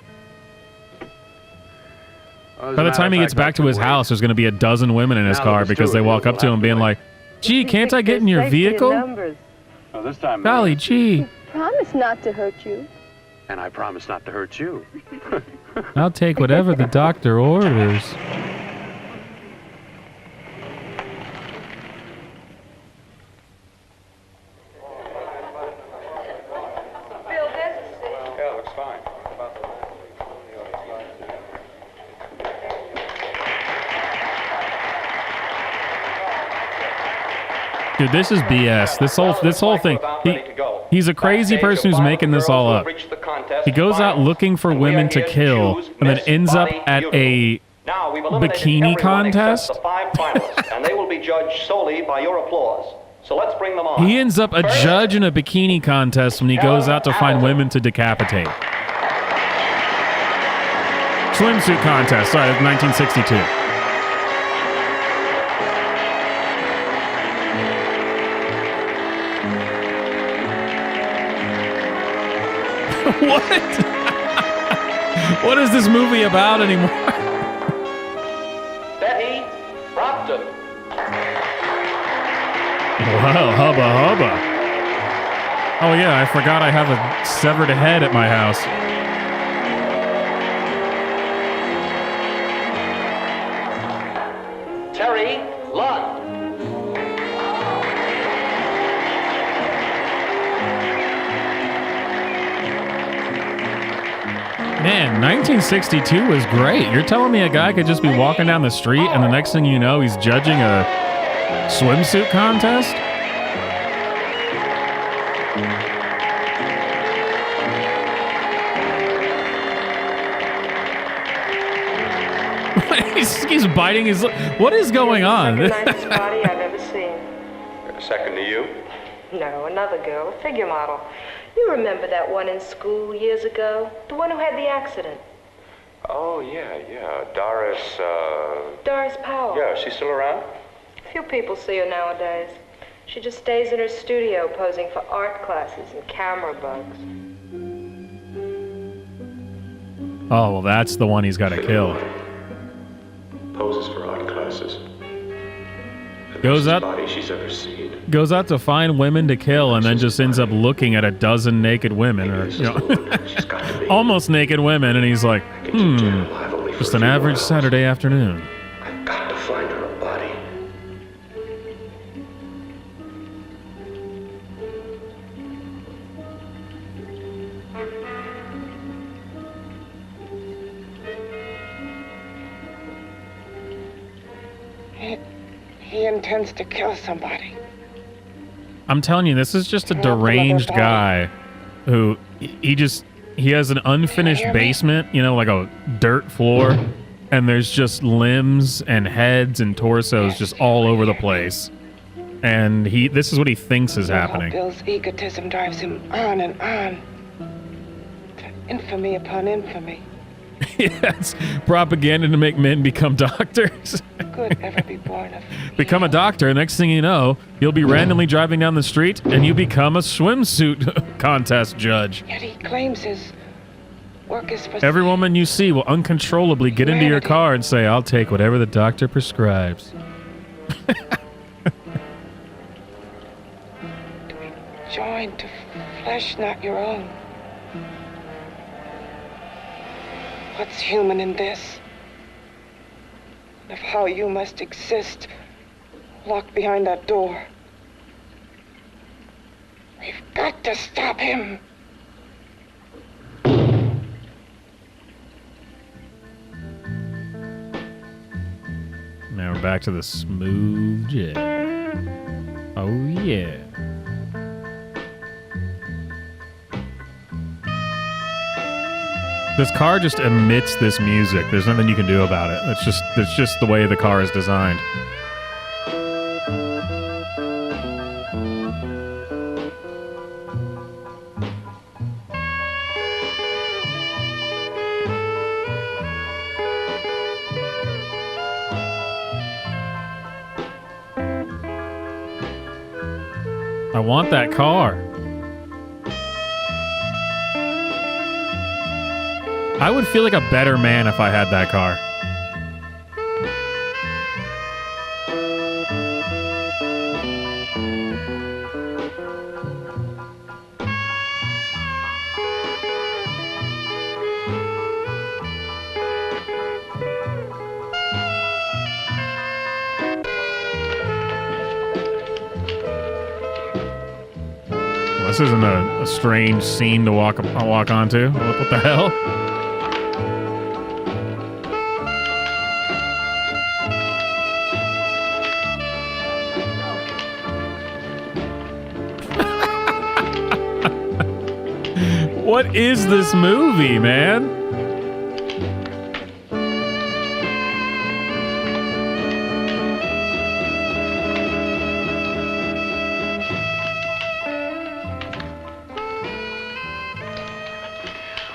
By the time he gets back to his house, there's going to be a dozen women in his Now car let's because do they it. walk up to him being like, gee, can't I get in your vehicle? Well, this time. Golly, gee. Promise not to hurt you. And I promise not to hurt you. I'll take whatever the doctor orders. Yeah, looks fine. Dude, this is BS. This whole thing. He's a crazy person who's making this all up. He goes out looking for women to kill and then ends up at a bikini contest. And they will be judged solely by your applause. So let's bring them on. He ends up a judge in a bikini contest when he goes out to find women to decapitate. Swimsuit contest. Sorry, 1962. What? What is this movie about anymore? Betty Brompton. Wow, hubba hubba. Oh yeah, I forgot I have a severed head at my house. Terry Lund. Man, 1962 was great. You're telling me a guy could just be walking down the street and the next thing you know, he's judging a swimsuit contest? he's biting his lip. What is going on? Nicest body I've ever seen. Second to you? No, another girl, a figure model. You remember that one in school years ago? The one who had the accident. Oh, yeah. Doris, Doris Powell. Yeah, she's still around? Few people see her nowadays. She just stays in her studio posing for art classes and camera bugs. Oh, well, that's the one he's got to kill. Poses for art classes. Goes out, Body she's ever seen. goes out to find women to kill and then just ends up looking at a dozen naked women, or almost naked women, and he's like, just an average Saturday afternoon. Got to find her a body. He intends to kill somebody. I'm telling you, this is just a deranged guy who he has an unfinished basement, like a dirt floor, and there's just limbs and heads and torsos just all over the place. And this is what he thinks is happening. Bill's egotism drives him on and on to infamy upon infamy. Yes, propaganda to make men become doctors. Could ever be born of Become a doctor, next thing you know, you'll be randomly driving down the street and you become a swimsuit contest judge. Yet he claims his work is for Every woman you see will uncontrollably get into your car and say, I'll take whatever the doctor prescribes. joined to flesh not your own. What's human in this? Of how you must exist, locked behind that door. We've got to stop him. Now we're back to the smooth jet. Oh, yeah. This car just emits this music. There's nothing you can do about it. It's just the way the car is designed. I want that car. I would feel like a better man if I had that car. Well, this isn't a strange scene to walk onto. What the hell? What is this movie, man?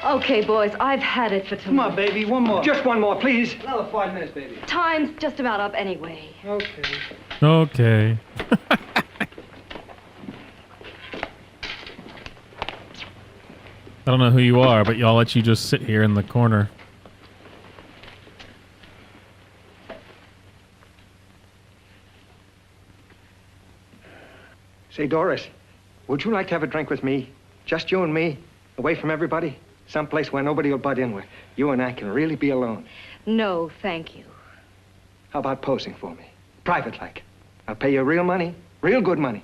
Okay, boys, I've had it for tonight. Come on, baby, one more. Just one more, please. Another 5 minutes, baby. Time's just about up anyway. Okay. Okay. I don't know who you are, but I'll let you just sit here in the corner. Say, Doris, would you like to have a drink with me? Just you and me, away from everybody? Someplace where nobody will butt in, where you and I can really be alone. No, thank you. How about posing for me? Private like. I'll pay you real money, real good money.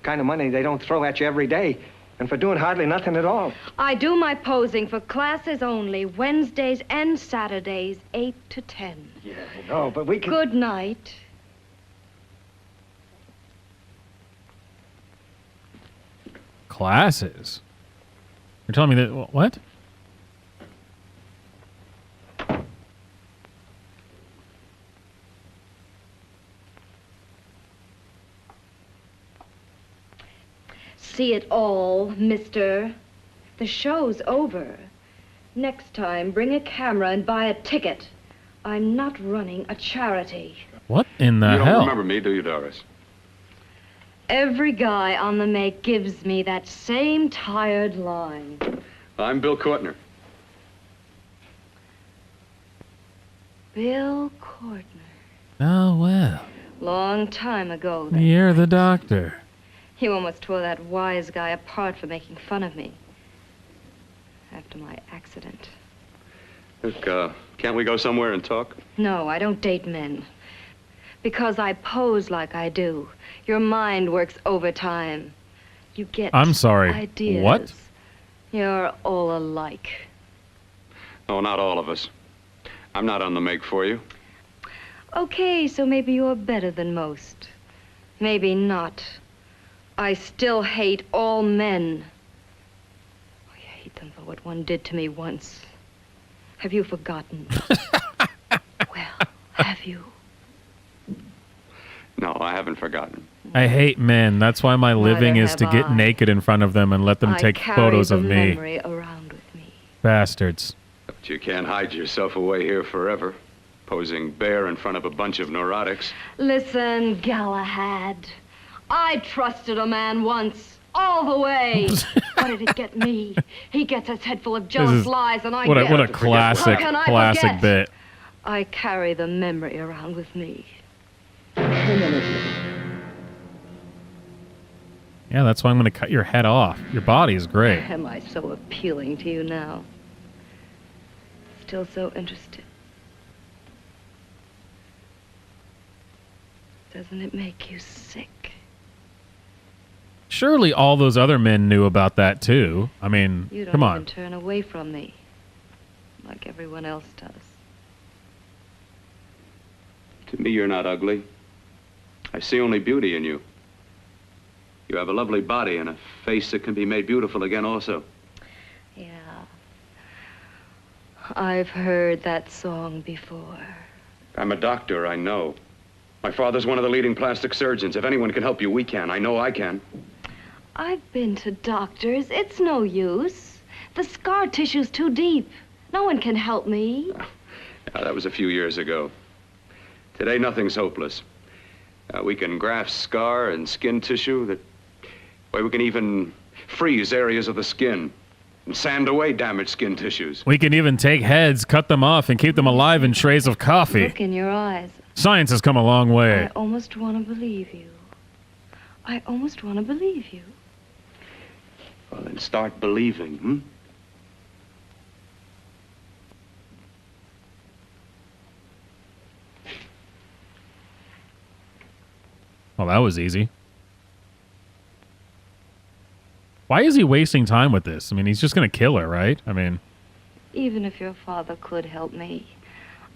Kind of money they don't throw at you every day. And for doing hardly nothing at all. I do my posing for classes only, Wednesdays and Saturdays, 8 to 10. Yeah, I know, but we can... Good night. Classes? You're telling me that... What? See it all, mister. The show's over. Next time, bring a camera and buy a ticket. I'm not running a charity. What in the You hell? don't remember me, do you, Doris? Every guy on the make gives me that same tired line. I'm Bill Courtner. Bill Courtner. Oh, well. Long time ago, then. You're the doctor. You almost tore that wise guy apart for making fun of me. After my accident. Look, can't we go somewhere and talk? No, I don't date men. Because I pose like I do. Your mind works overtime. You get I'm sorry. ideas. What? You're all alike. Oh, not all of us. I'm not on the make for you. Okay, so maybe you're better than most. Maybe not. I still hate all men. I hate them for what one did to me once. Have you forgotten? Well, have you? No, I haven't forgotten. I hate men. That's why my living is to get naked in front of them and let them take photos of me. Memory around with me. Bastards. But you can't hide yourself away here forever, posing bare in front of a bunch of neurotics. Listen, Galahad. I trusted a man once, all the way. What did it get me? He gets his head full of jealous lies, and I what get... a classic, How can I classic forget? bit. I carry the memory around with me. Yeah, Yeah, that's why I'm going to cut your head off. Your body is great. Am I so appealing to you now? Still so interested? Doesn't it make you sick? Surely all those other men knew about that too. I mean, You don't come even on. turn away from me like everyone else does. To me, you're not ugly. I see only beauty in you. You have a lovely body and a face that can be made beautiful again also. Yeah. I've heard that song before. I'm a doctor, I know. My father's one of the leading plastic surgeons. If anyone can help you, we can. I know I can. I've been to doctors. It's no use. The scar tissue's too deep. No one can help me. Yeah, that was a few years ago. Today, nothing's hopeless. We can graft scar and skin tissue that... Well, we can even freeze areas of the skin and sand away damaged skin tissues. We can even take heads, cut them off, and keep them alive in trays of coffee. Look in your eyes. Science has come a long way. I almost want to believe you. I almost want to believe you. Well, then start believing, hmm? Well, that was easy. Why is he wasting time with this? I mean, he's just going to kill her, right? I mean... Even if your father could help me,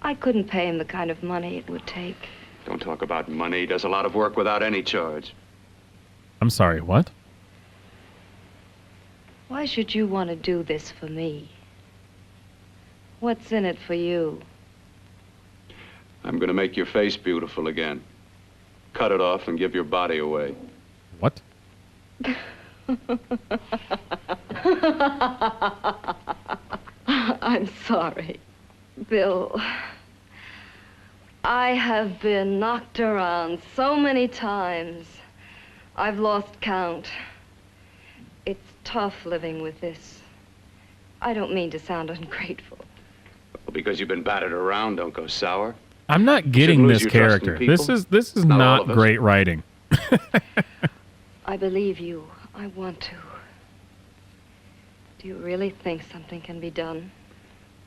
I couldn't pay him the kind of money it would take. Don't talk about money. He does a lot of work without any charge. I'm sorry, what? Why should you want to do this for me? What's in it for you? I'm going to make your face beautiful again. Cut it off and give your body away. What? I'm sorry, Bill. I have been knocked around so many times. I've lost count. It's tough living with this. I don't mean to sound ungrateful. Well, because you've been battered around, don't go sour. I'm not getting Shouldn't lose this your trust in character. people. This is Not all not of us. great writing. I believe you. I want to. Do you really think something can be done?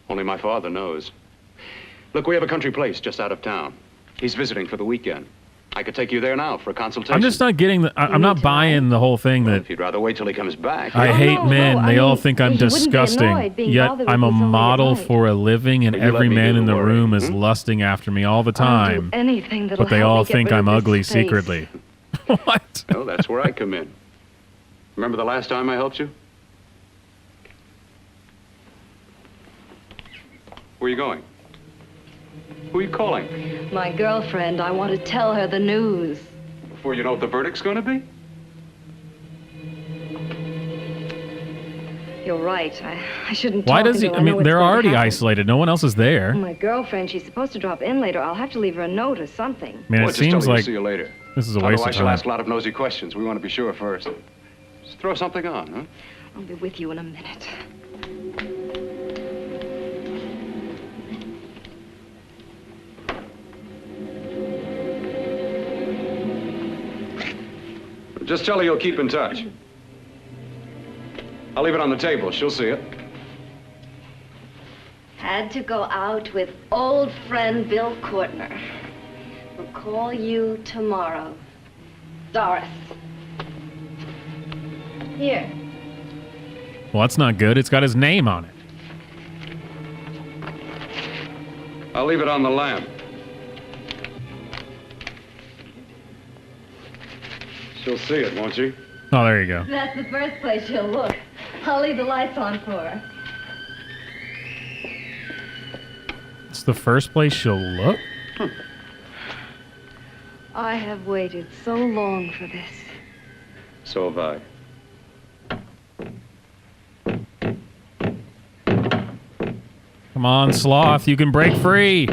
Only my father knows. Look, we have a country place just out of town. He's visiting for the weekend. I could take you there now for a consultation. I'm just not getting I'm not buying the whole thing that If you'd rather wait till he comes back. I hate men. They all mean, think I'm he wouldn't be disgusting. annoyed being Yet bothered I'm a with me so late at model night. for a living, and Will you let every me man do in the the worry, room is hmm? lusting after me all the I'll time. do anything that'll But they help all me get think rid I'm of this ugly face. secretly. What? No, that's where I come in. Remember the last time I helped you? Where are you going? Who are you calling? My girlfriend, I want to tell her the news. Before you know what the verdict's going to be? You're right. I shouldn't Why talk does he? until I know mean, what's they're going to already happen. isolated. No one else is there. My girlfriend, she's supposed to drop in later. I'll have to leave her a note or something. I mean, Well, it just tell seems her you'll like see you later. this is a waste Otherwise, of she'll time. ask a lot of nosy questions. We want to be sure first. Just throw something on, huh? I'll be with you in a minute. Just tell her you'll keep in touch. I'll leave it on the table. She'll see it. Had to go out with old friend Bill Courtner. We'll call you tomorrow. Doris. Here. Well, that's not good. It's got his name on it. I'll leave it on the lamp. She'll see it, won't she? Oh, there you go. That's the first place she'll look. I'll leave the lights on for her. It's the first place she'll look. I have waited so long for this. So have I. Come on, Sloth. You can break free.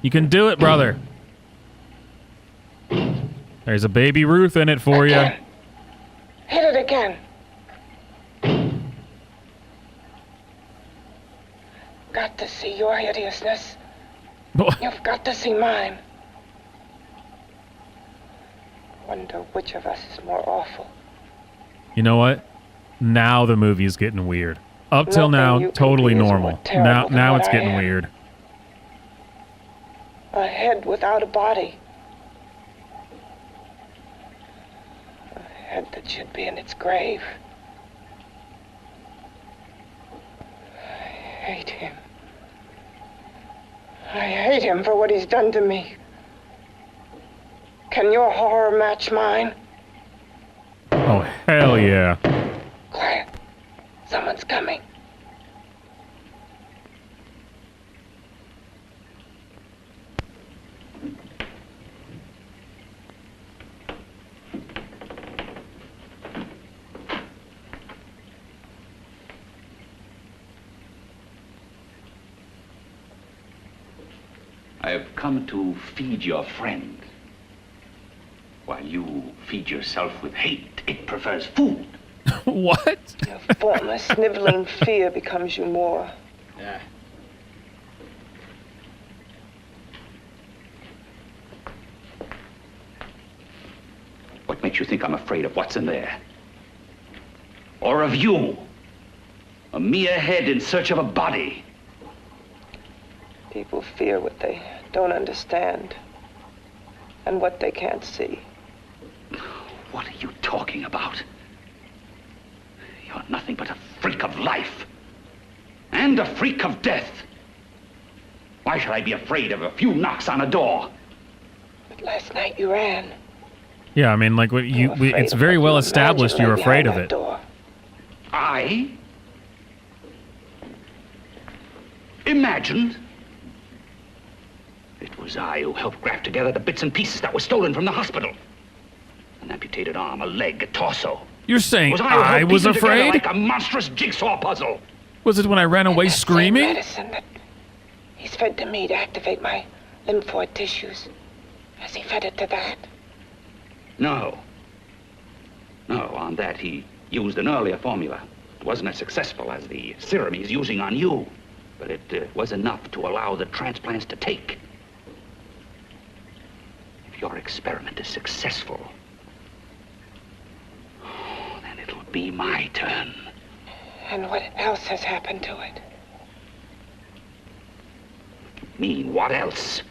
You can do it, brother. There's a baby Ruth in it for you. Hit it again. Got to see your hideousness. You've got to see mine. Wonder which of us is more awful. You know what? Now the movie's getting weird. Up till now, totally normal. Now it's getting weird. A head without a body. A head that should be in its grave. I hate him. I hate him for what he's done to me. Can your horror match mine? Oh, hell yeah. Quiet. Someone's coming. I have come to feed your friend. While you feed yourself with hate, it prefers food. What? Your former sniveling fear becomes you more. Yeah. What makes you think I'm afraid of what's in there? Or of you? A mere head in search of a body. People fear what they don't understand and what they can't see. What are you talking about? You're nothing but a freak of life. And a freak of death. Why should I be afraid of a few knocks on a door? But last night you ran. Yeah, I mean, like, it's very well established you're afraid of it. Door. I? Imagined? It was I who helped graft together the bits and pieces that were stolen from the hospital. An amputated arm, a leg, a torso. You're saying Was I who I helped was piece them together afraid? like a monstrous jigsaw puzzle. Was it when I ran away screaming? Medicine that he's fed to me to activate my lymphoid tissues. Has he fed it to that? No. No, on that he used an earlier formula. It wasn't as successful as the serum he's using on you, but it was enough to allow the transplants to take. If your experiment is successful, then it'll be my turn. And what else has happened to it? Mean what else?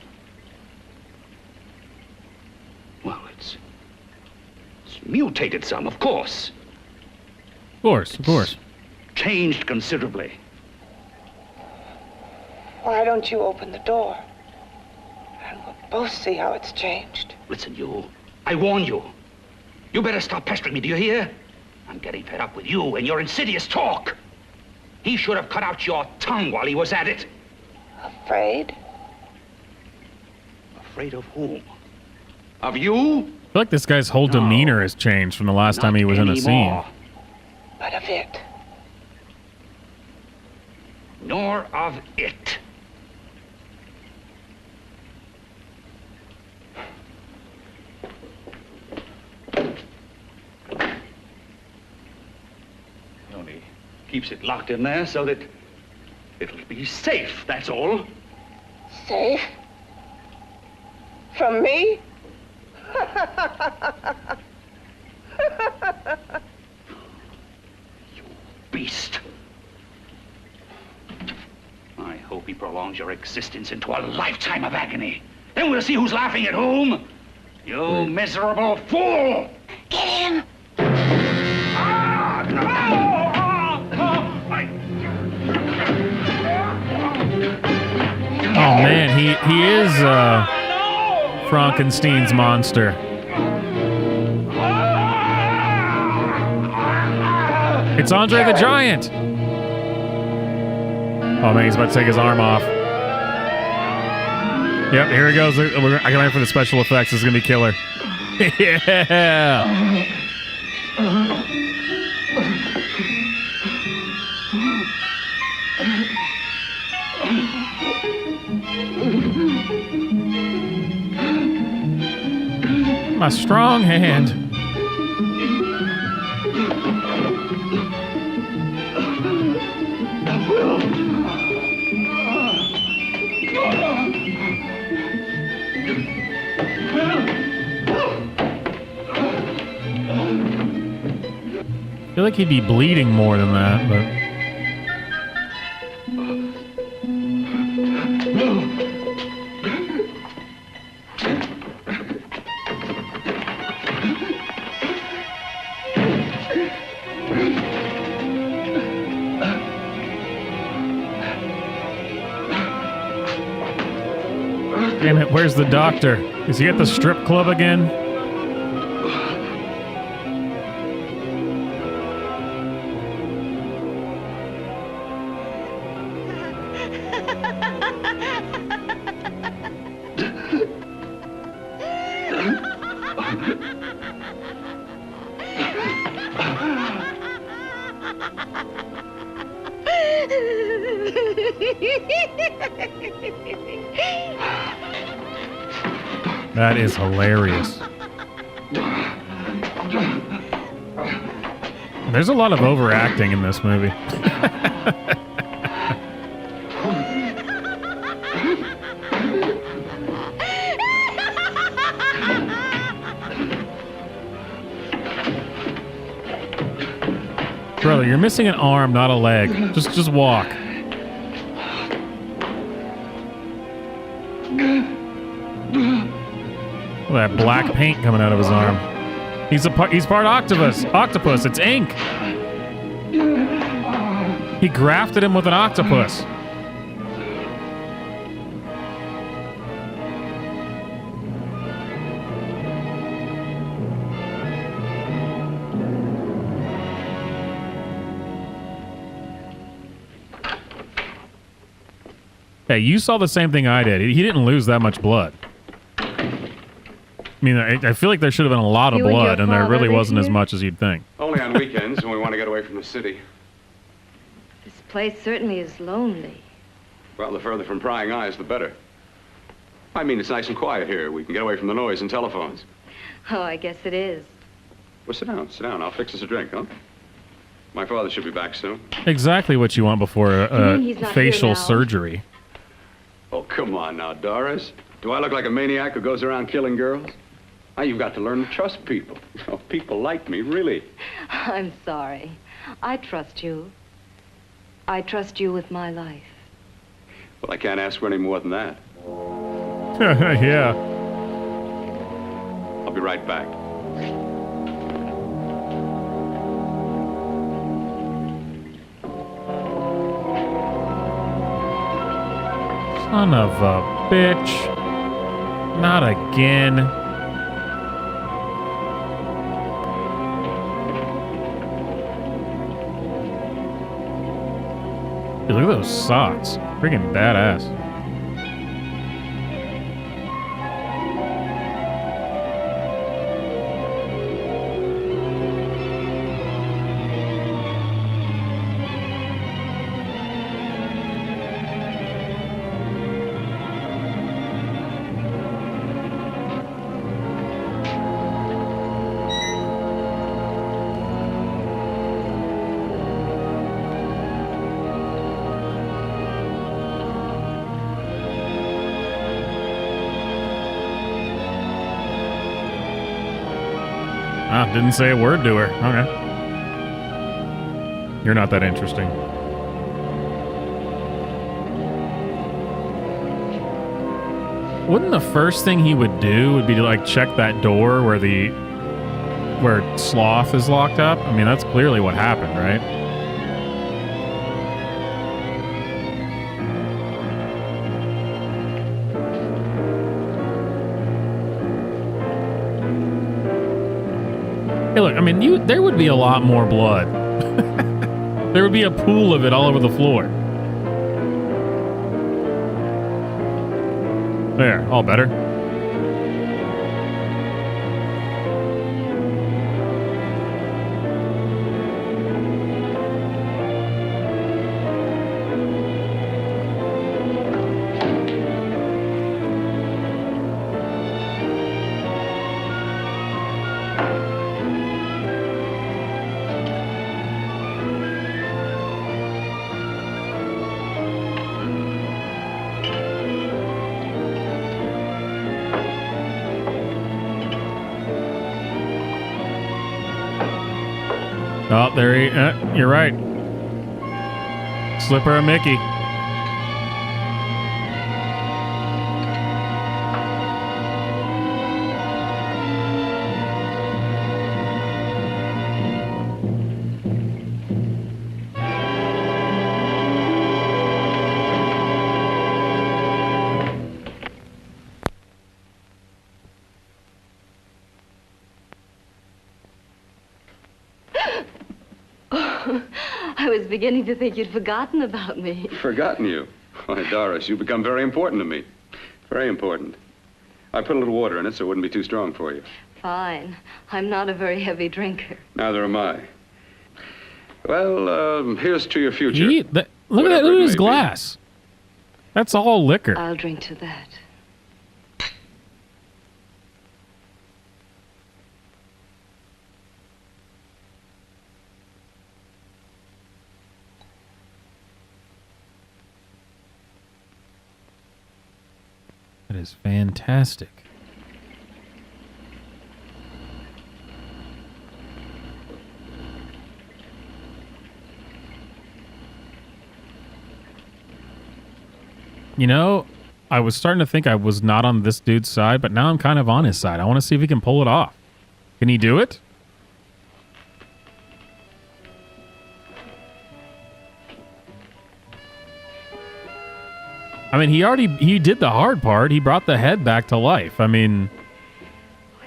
Well, it's mutated some, of course. Of course. Changed considerably. Why don't you open the door? And we'll both see how it's changed. Listen, you. I warn you. You better stop pestering me, do you hear? I'm getting fed up with you and your insidious talk. He should have cut out your tongue while he was at it. Afraid? Afraid of whom? Of you? I feel like this guy's whole demeanor has changed from the last time he was in a scene. Anymore. But of it. Nor of it. He only keeps it locked in there so that it'll be safe, that's all. Safe? From me? Beast. I hope he prolongs your existence into a lifetime of agony. Then we'll see who's laughing at whom. You miserable fool! Get him! Oh man, he is Frankenstein's monster. It's Andre the Giant. Oh man, he's about to take his arm off. Yep, here he goes. I can wait for the special effects. This is gonna be killer. Yeah. My strong hand. feel like he'd be bleeding more than that, but... Damn it, where's the doctor? Is he at the strip club again? That is hilarious. There's a lot of overacting in this movie. Brother, you're missing an arm, not a leg. Just walk. Look at that black paint coming out of his arm. He's part octopus. It's ink. He grafted him with an octopus. Hey, you saw the same thing I did. He didn't lose that much blood. I mean, I feel like there should have been a lot of blood, and there really wasn't as much as you'd think. Only on weekends when we want to get away from the city. This place certainly is lonely. Well, the further from prying eyes, the better. I mean, it's nice and quiet here. We can get away from the noise and telephones. Oh, I guess it is. Well, sit down. Sit down. I'll fix us a drink, huh? My father should be back soon. Exactly what you want before facial surgery. Oh, come on now, Doris. Do I look like a maniac who goes around killing girls? Now, you've got to learn to trust people. Oh, people like me, really. I'm sorry. I trust you. I trust you with my life. Well, I can't ask for any more than that. Yeah. I'll be right back. Son of a bitch. Not again. Dude, look at those socks. Freaking badass. Didn't say a word to her. Okay. You're not that interesting. Wouldn't the first thing he would do would be to like check that door where Sloth is locked up? I mean, that's clearly what happened, right? Hey, look, I mean, there would be a lot more blood. There would be a pool of it all over the floor. There, all better. Oh, there he... you're right. Slipper and Mickey. I was beginning to think you'd forgotten about me. Forgotten you? Why, Doris, you've become very important to me. Very important. I put a little water in it so it wouldn't be too strong for you. Fine. I'm not a very heavy drinker. Neither am I. Well, here's to your future. Look at Whatever it his may be. glass. That's all liquor. I'll drink to that. That is fantastic. You know, I was starting to think I was not on this dude's side, but now I'm kind of on his side. I want to see if he can pull it off. Can he do it? I mean, he did the hard part. He brought the head back to life. I mean...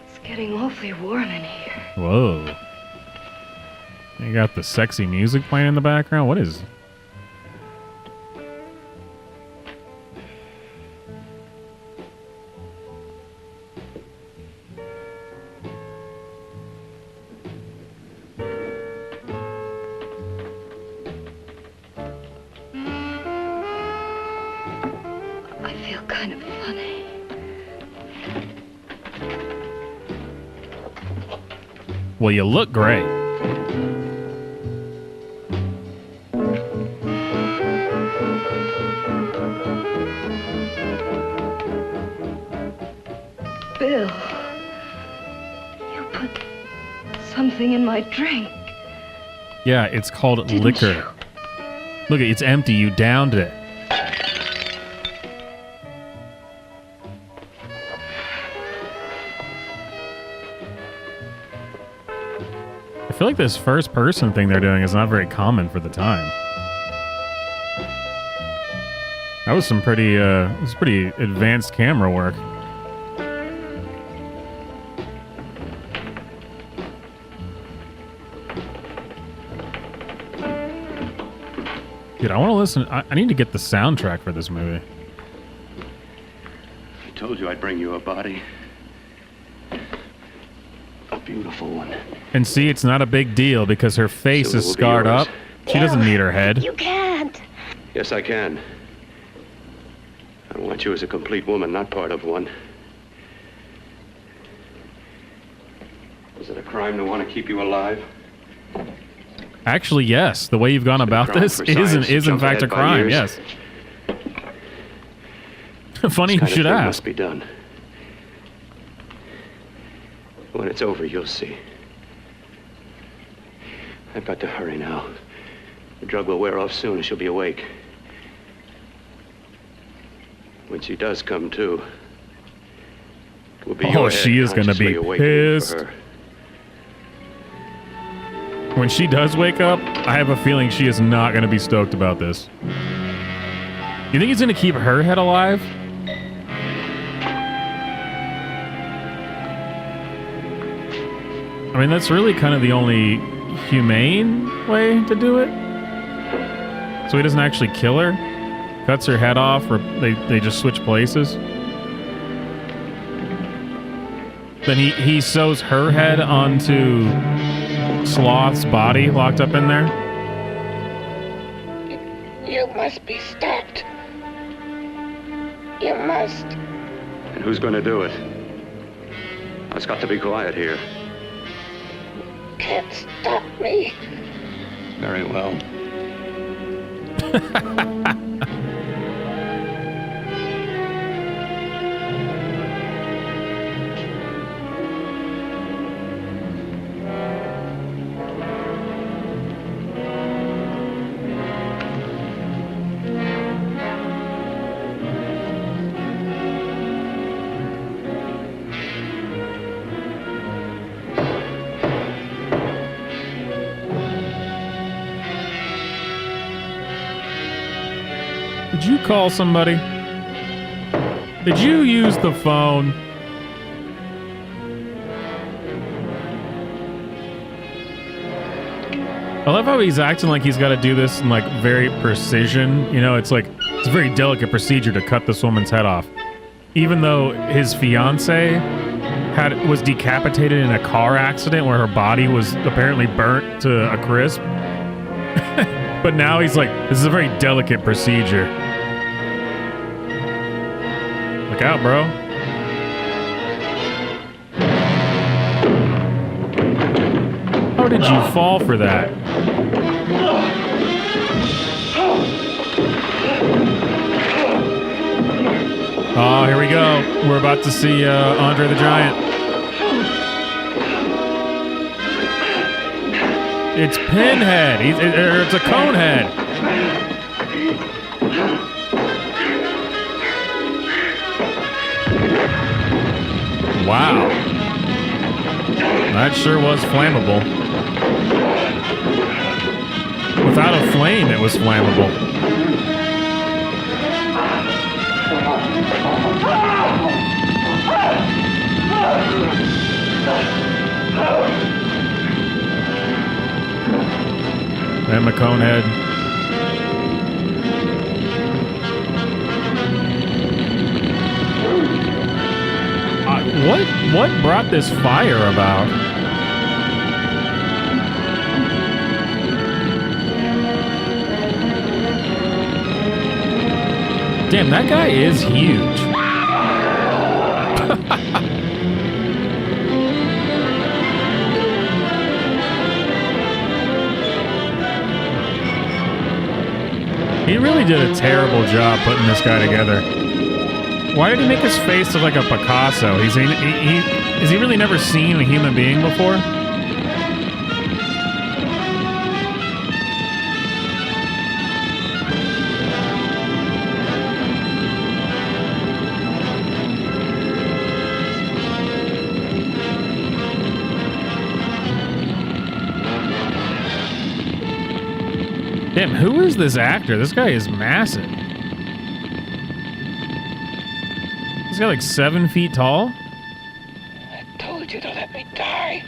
It's getting awfully warm in here. Whoa. You got the sexy music playing in the background? What is... I feel kind of funny. Well, you look great. Bill, you put something in my drink. Yeah, it's called liquor. Look, it's empty. You downed it. I feel like this first person thing they're doing is not very common for the time. That was some pretty, pretty advanced camera work. Dude, I want to listen. I need to get the soundtrack for this movie. I told you I'd bring you a body. A beautiful one. And see, it's not a big deal because her face So it is will be scarred yours. up. She doesn't need her head. You can't. Yes, I can. I want you as a complete woman, not part of one. Is it a crime to want to keep you alive? Actually, yes. The way you've gone about crime this for is science to in jump fact a ahead by crime. years. Yes. Funny you This kind should of thing ask. must be done. When it's over, you'll see. I've got to hurry now. The drug will wear off soon and she'll be awake. When she does come to, it will be your head she is going to be consciously awakening for pissed. her. When she does wake up, I have a feeling she is not going to be stoked about this. You think he's going to keep her head alive? I mean, that's really kind of the only humane way to do it. So he doesn't actually kill her, cuts her head off, or they just switch places. Then he sews her head onto Sloth's body locked up in there. You must be stopped. You must. And who's going to do it? It's got to be quiet here. Can't stop me. Very well. Did you call somebody? Did you use the phone? I love how he's acting like he's got to do this in like very precision. You know, it's like it's a very delicate procedure to cut this woman's head off. Even though his fiance was decapitated in a car accident where her body was apparently burnt to a crisp. But now he's like, this is a very delicate procedure. Look out, bro. How did you fall for that? Oh, here we go. We're about to see Andre the Giant. It's Pinhead. It's a Conehead. Wow. That sure was flammable. Without a flame, it was flammable. And the Conehead. What brought this fire about? Damn, that guy is huge. He really did a terrible job putting this guy together. Why did he make his face look like a Picasso? Has he really never seen a human being before? Damn, who is this actor? This guy is massive. This guy like 7 feet tall? I told you to let me die.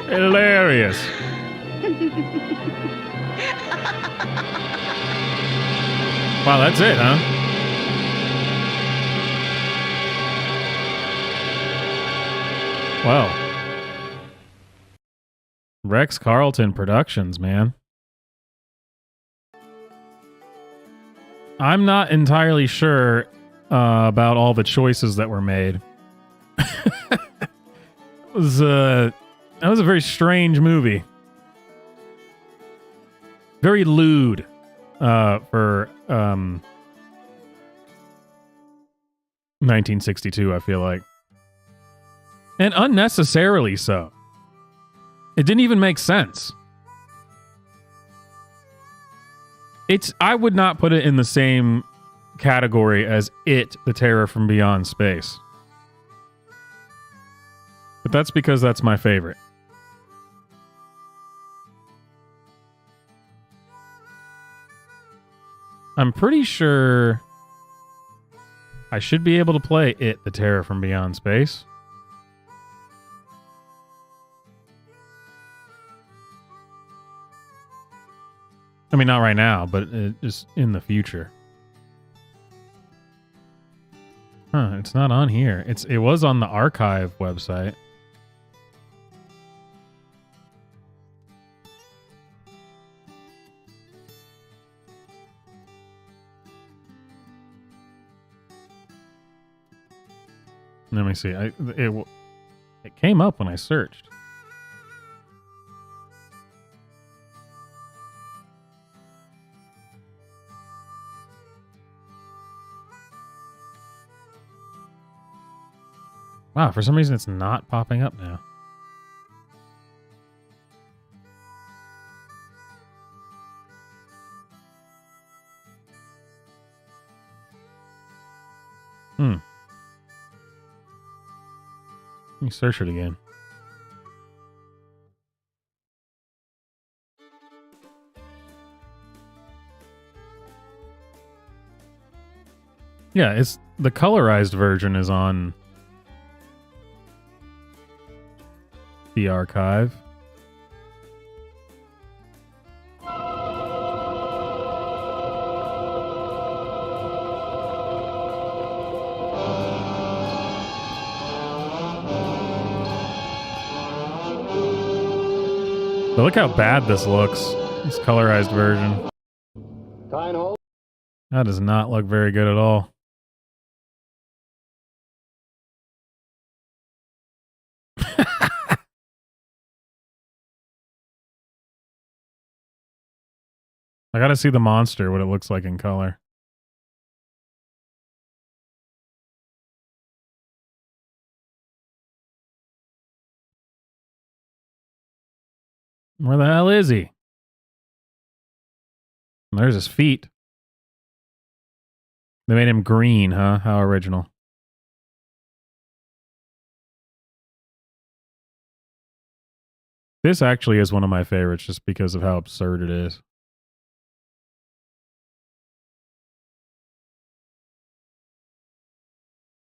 Hilarious. Wow, that's it, huh? Wow. Rex Carlton Productions, man. I'm not entirely sure about all the choices that were made. That was a very strange movie. Very lewd for 1962, I feel like. And unnecessarily so. It didn't even make sense. I would not put it in the same category as It, the Terror from Beyond Space. But that's because that's my favorite. I'm pretty sure I should be able to play It, the Terror from Beyond Space. I mean, not right now, but just in the future. Huh, it's not on here. It was on the archive website. Let me see. It came up when I searched. Wow, for some reason it's not popping up now. Let me search it again. Yeah, it's the colorized version is on the archive. But look how bad this looks. This colorized version. That does not look very good at all. I gotta see the monster, what it looks like in color. Where the hell is he? There's his feet. They made him green, huh? How original. This actually is one of my favorites just because of how absurd it is.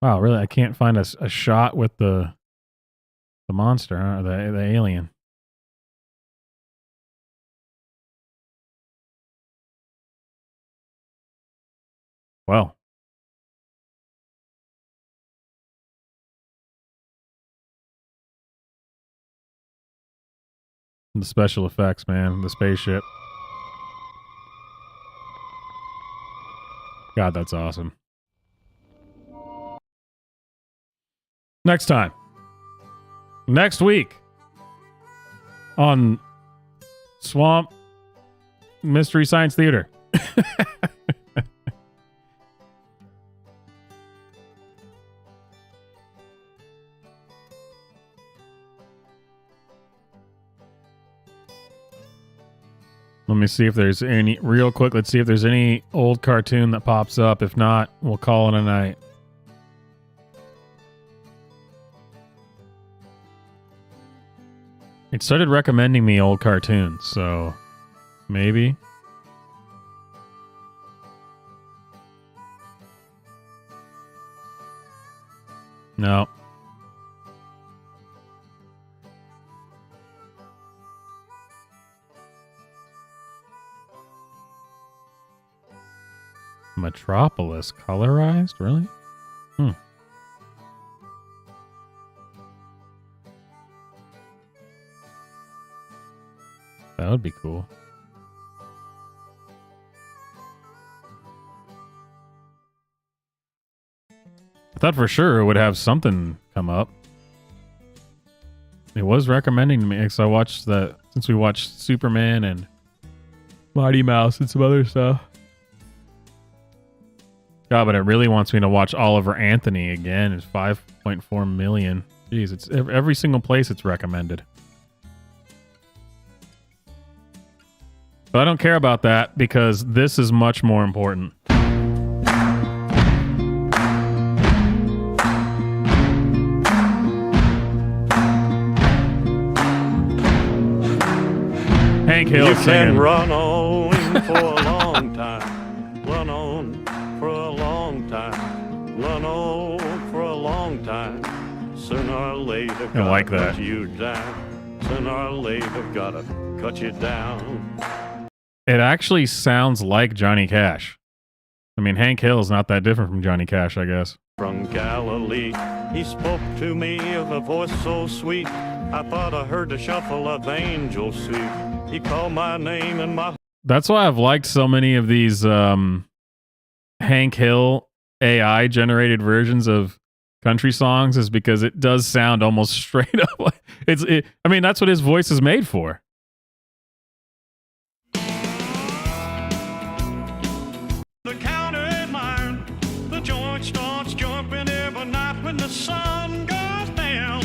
Wow, really? I can't find a shot with the monster, huh? The alien. Well. The special effects, man. The spaceship. God, that's awesome. Next time. Next week. On Swamp Mystery Science Theater. Let me see if there's any, real quick, let's see if there's any old cartoon that pops up. If not, we'll call it a night. It started recommending me old cartoons, so maybe. No. Metropolis colorized? Really? That would be cool. I thought for sure it would have something come up. It was recommending to me because I watched that since we watched Superman and Mighty Mouse and some other stuff. God, but it really wants me to watch Oliver Anthony again. It's 5.4 million. Jeez, it's every single place it's recommended. But I don't care about that because this is much more important. Hank Hill You singing. can run on for a long time. Run on for a long time. Run on for a long time. Sooner or later, I like gotta that. cut you down. Sooner or later, gotta cut you down. It actually sounds like Johnny Cash. I mean, Hank Hill is not that different from Johnny Cash, I guess. From Galilee, he spoke to me with a voice so sweet. I thought I heard the shuffle of angels sweet. He called my name and my... That's why I've liked so many of these Hank Hill AI generated versions of country songs, is because it does sound almost straight up like I mean, that's what his voice is made for. The counter admired. The joint starts jumping every night when the sun goes down.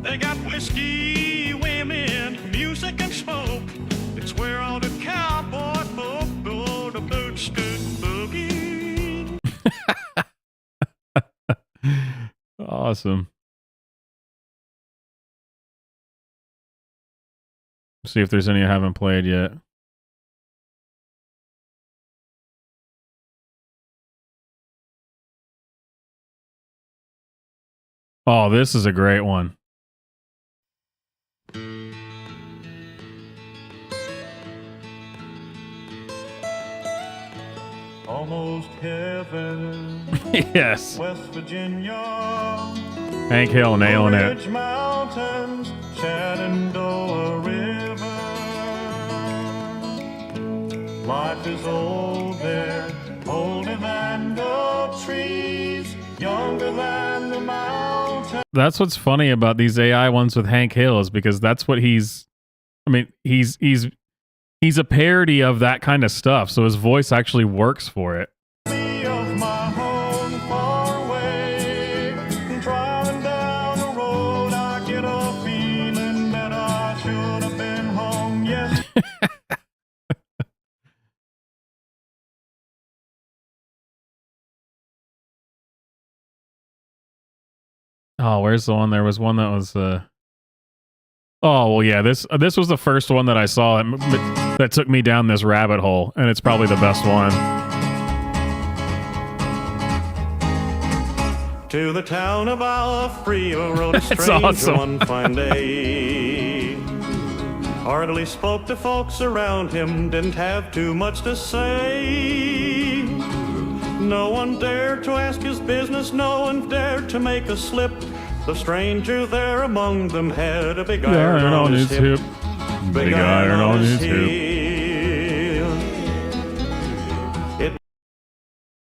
They got whiskey, women, music, and smoke. It's where all the cowboy folk go to boot scoot boogie. Awesome. See if there's any I haven't played yet. Oh, this is a great one. Almost heaven. Yes. West Virginia. Hank Hill nailing it. Ridge Mountains, Shenandoah River. Life is old there, older than the trees, younger than the mountains. That's what's funny about these AI ones with Hank Hill is because that's what he's. I mean, he's a parody of that kind of stuff, so his voice actually works for it. Of my home far away, driving down the road, I get a feeling that I should have been home yesterday. Oh, where's the one? There was one that was. Oh well, yeah. This was the first one that I saw that took me down this rabbit hole, and it's probably the best one. To the town of Alfrio rode a That's stranger awesome. one fine day. Hardly spoke to folks around him, didn't have too much to say. No one dared to ask his business, no one dared to make a slip. The stranger there among them had a big iron on his hip. Big iron on his hip.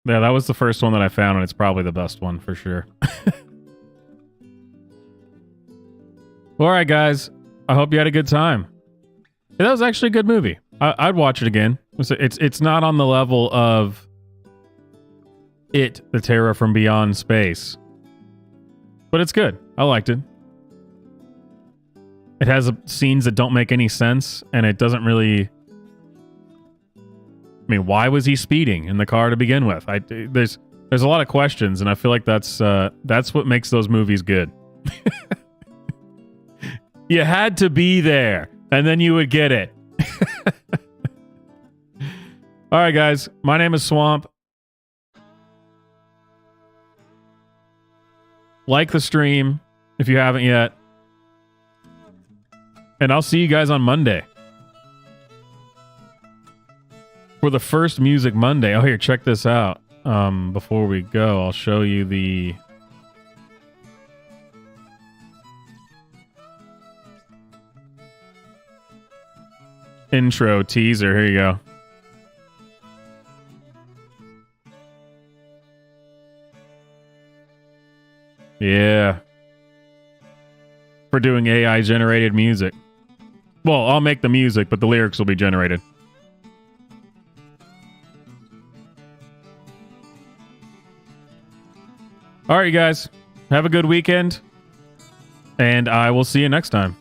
Yeah, that was the first one that I found, and it's probably the best one for sure. All right, guys. I hope you had a good time. Yeah, that was actually a good movie. I'd watch it again. It's not on the level of The Terror from Beyond Space, but it's good. I liked it. It has scenes that don't make any sense, and it doesn't really. I mean, why was he speeding in the car to begin with? There's a lot of questions, and I feel like that's what makes those movies good. You had to be there, and then you would get it. All right, guys. My name is Swamp. Like the stream if you haven't yet. And I'll see you guys on Monday for the first Music Monday. Oh, here, check this out. Before we go, I'll show you the intro teaser. Here you go. Yeah. For doing AI generated music. Well, I'll make the music, but the lyrics will be generated. All right, you guys. Have a good weekend. And I will see you next time.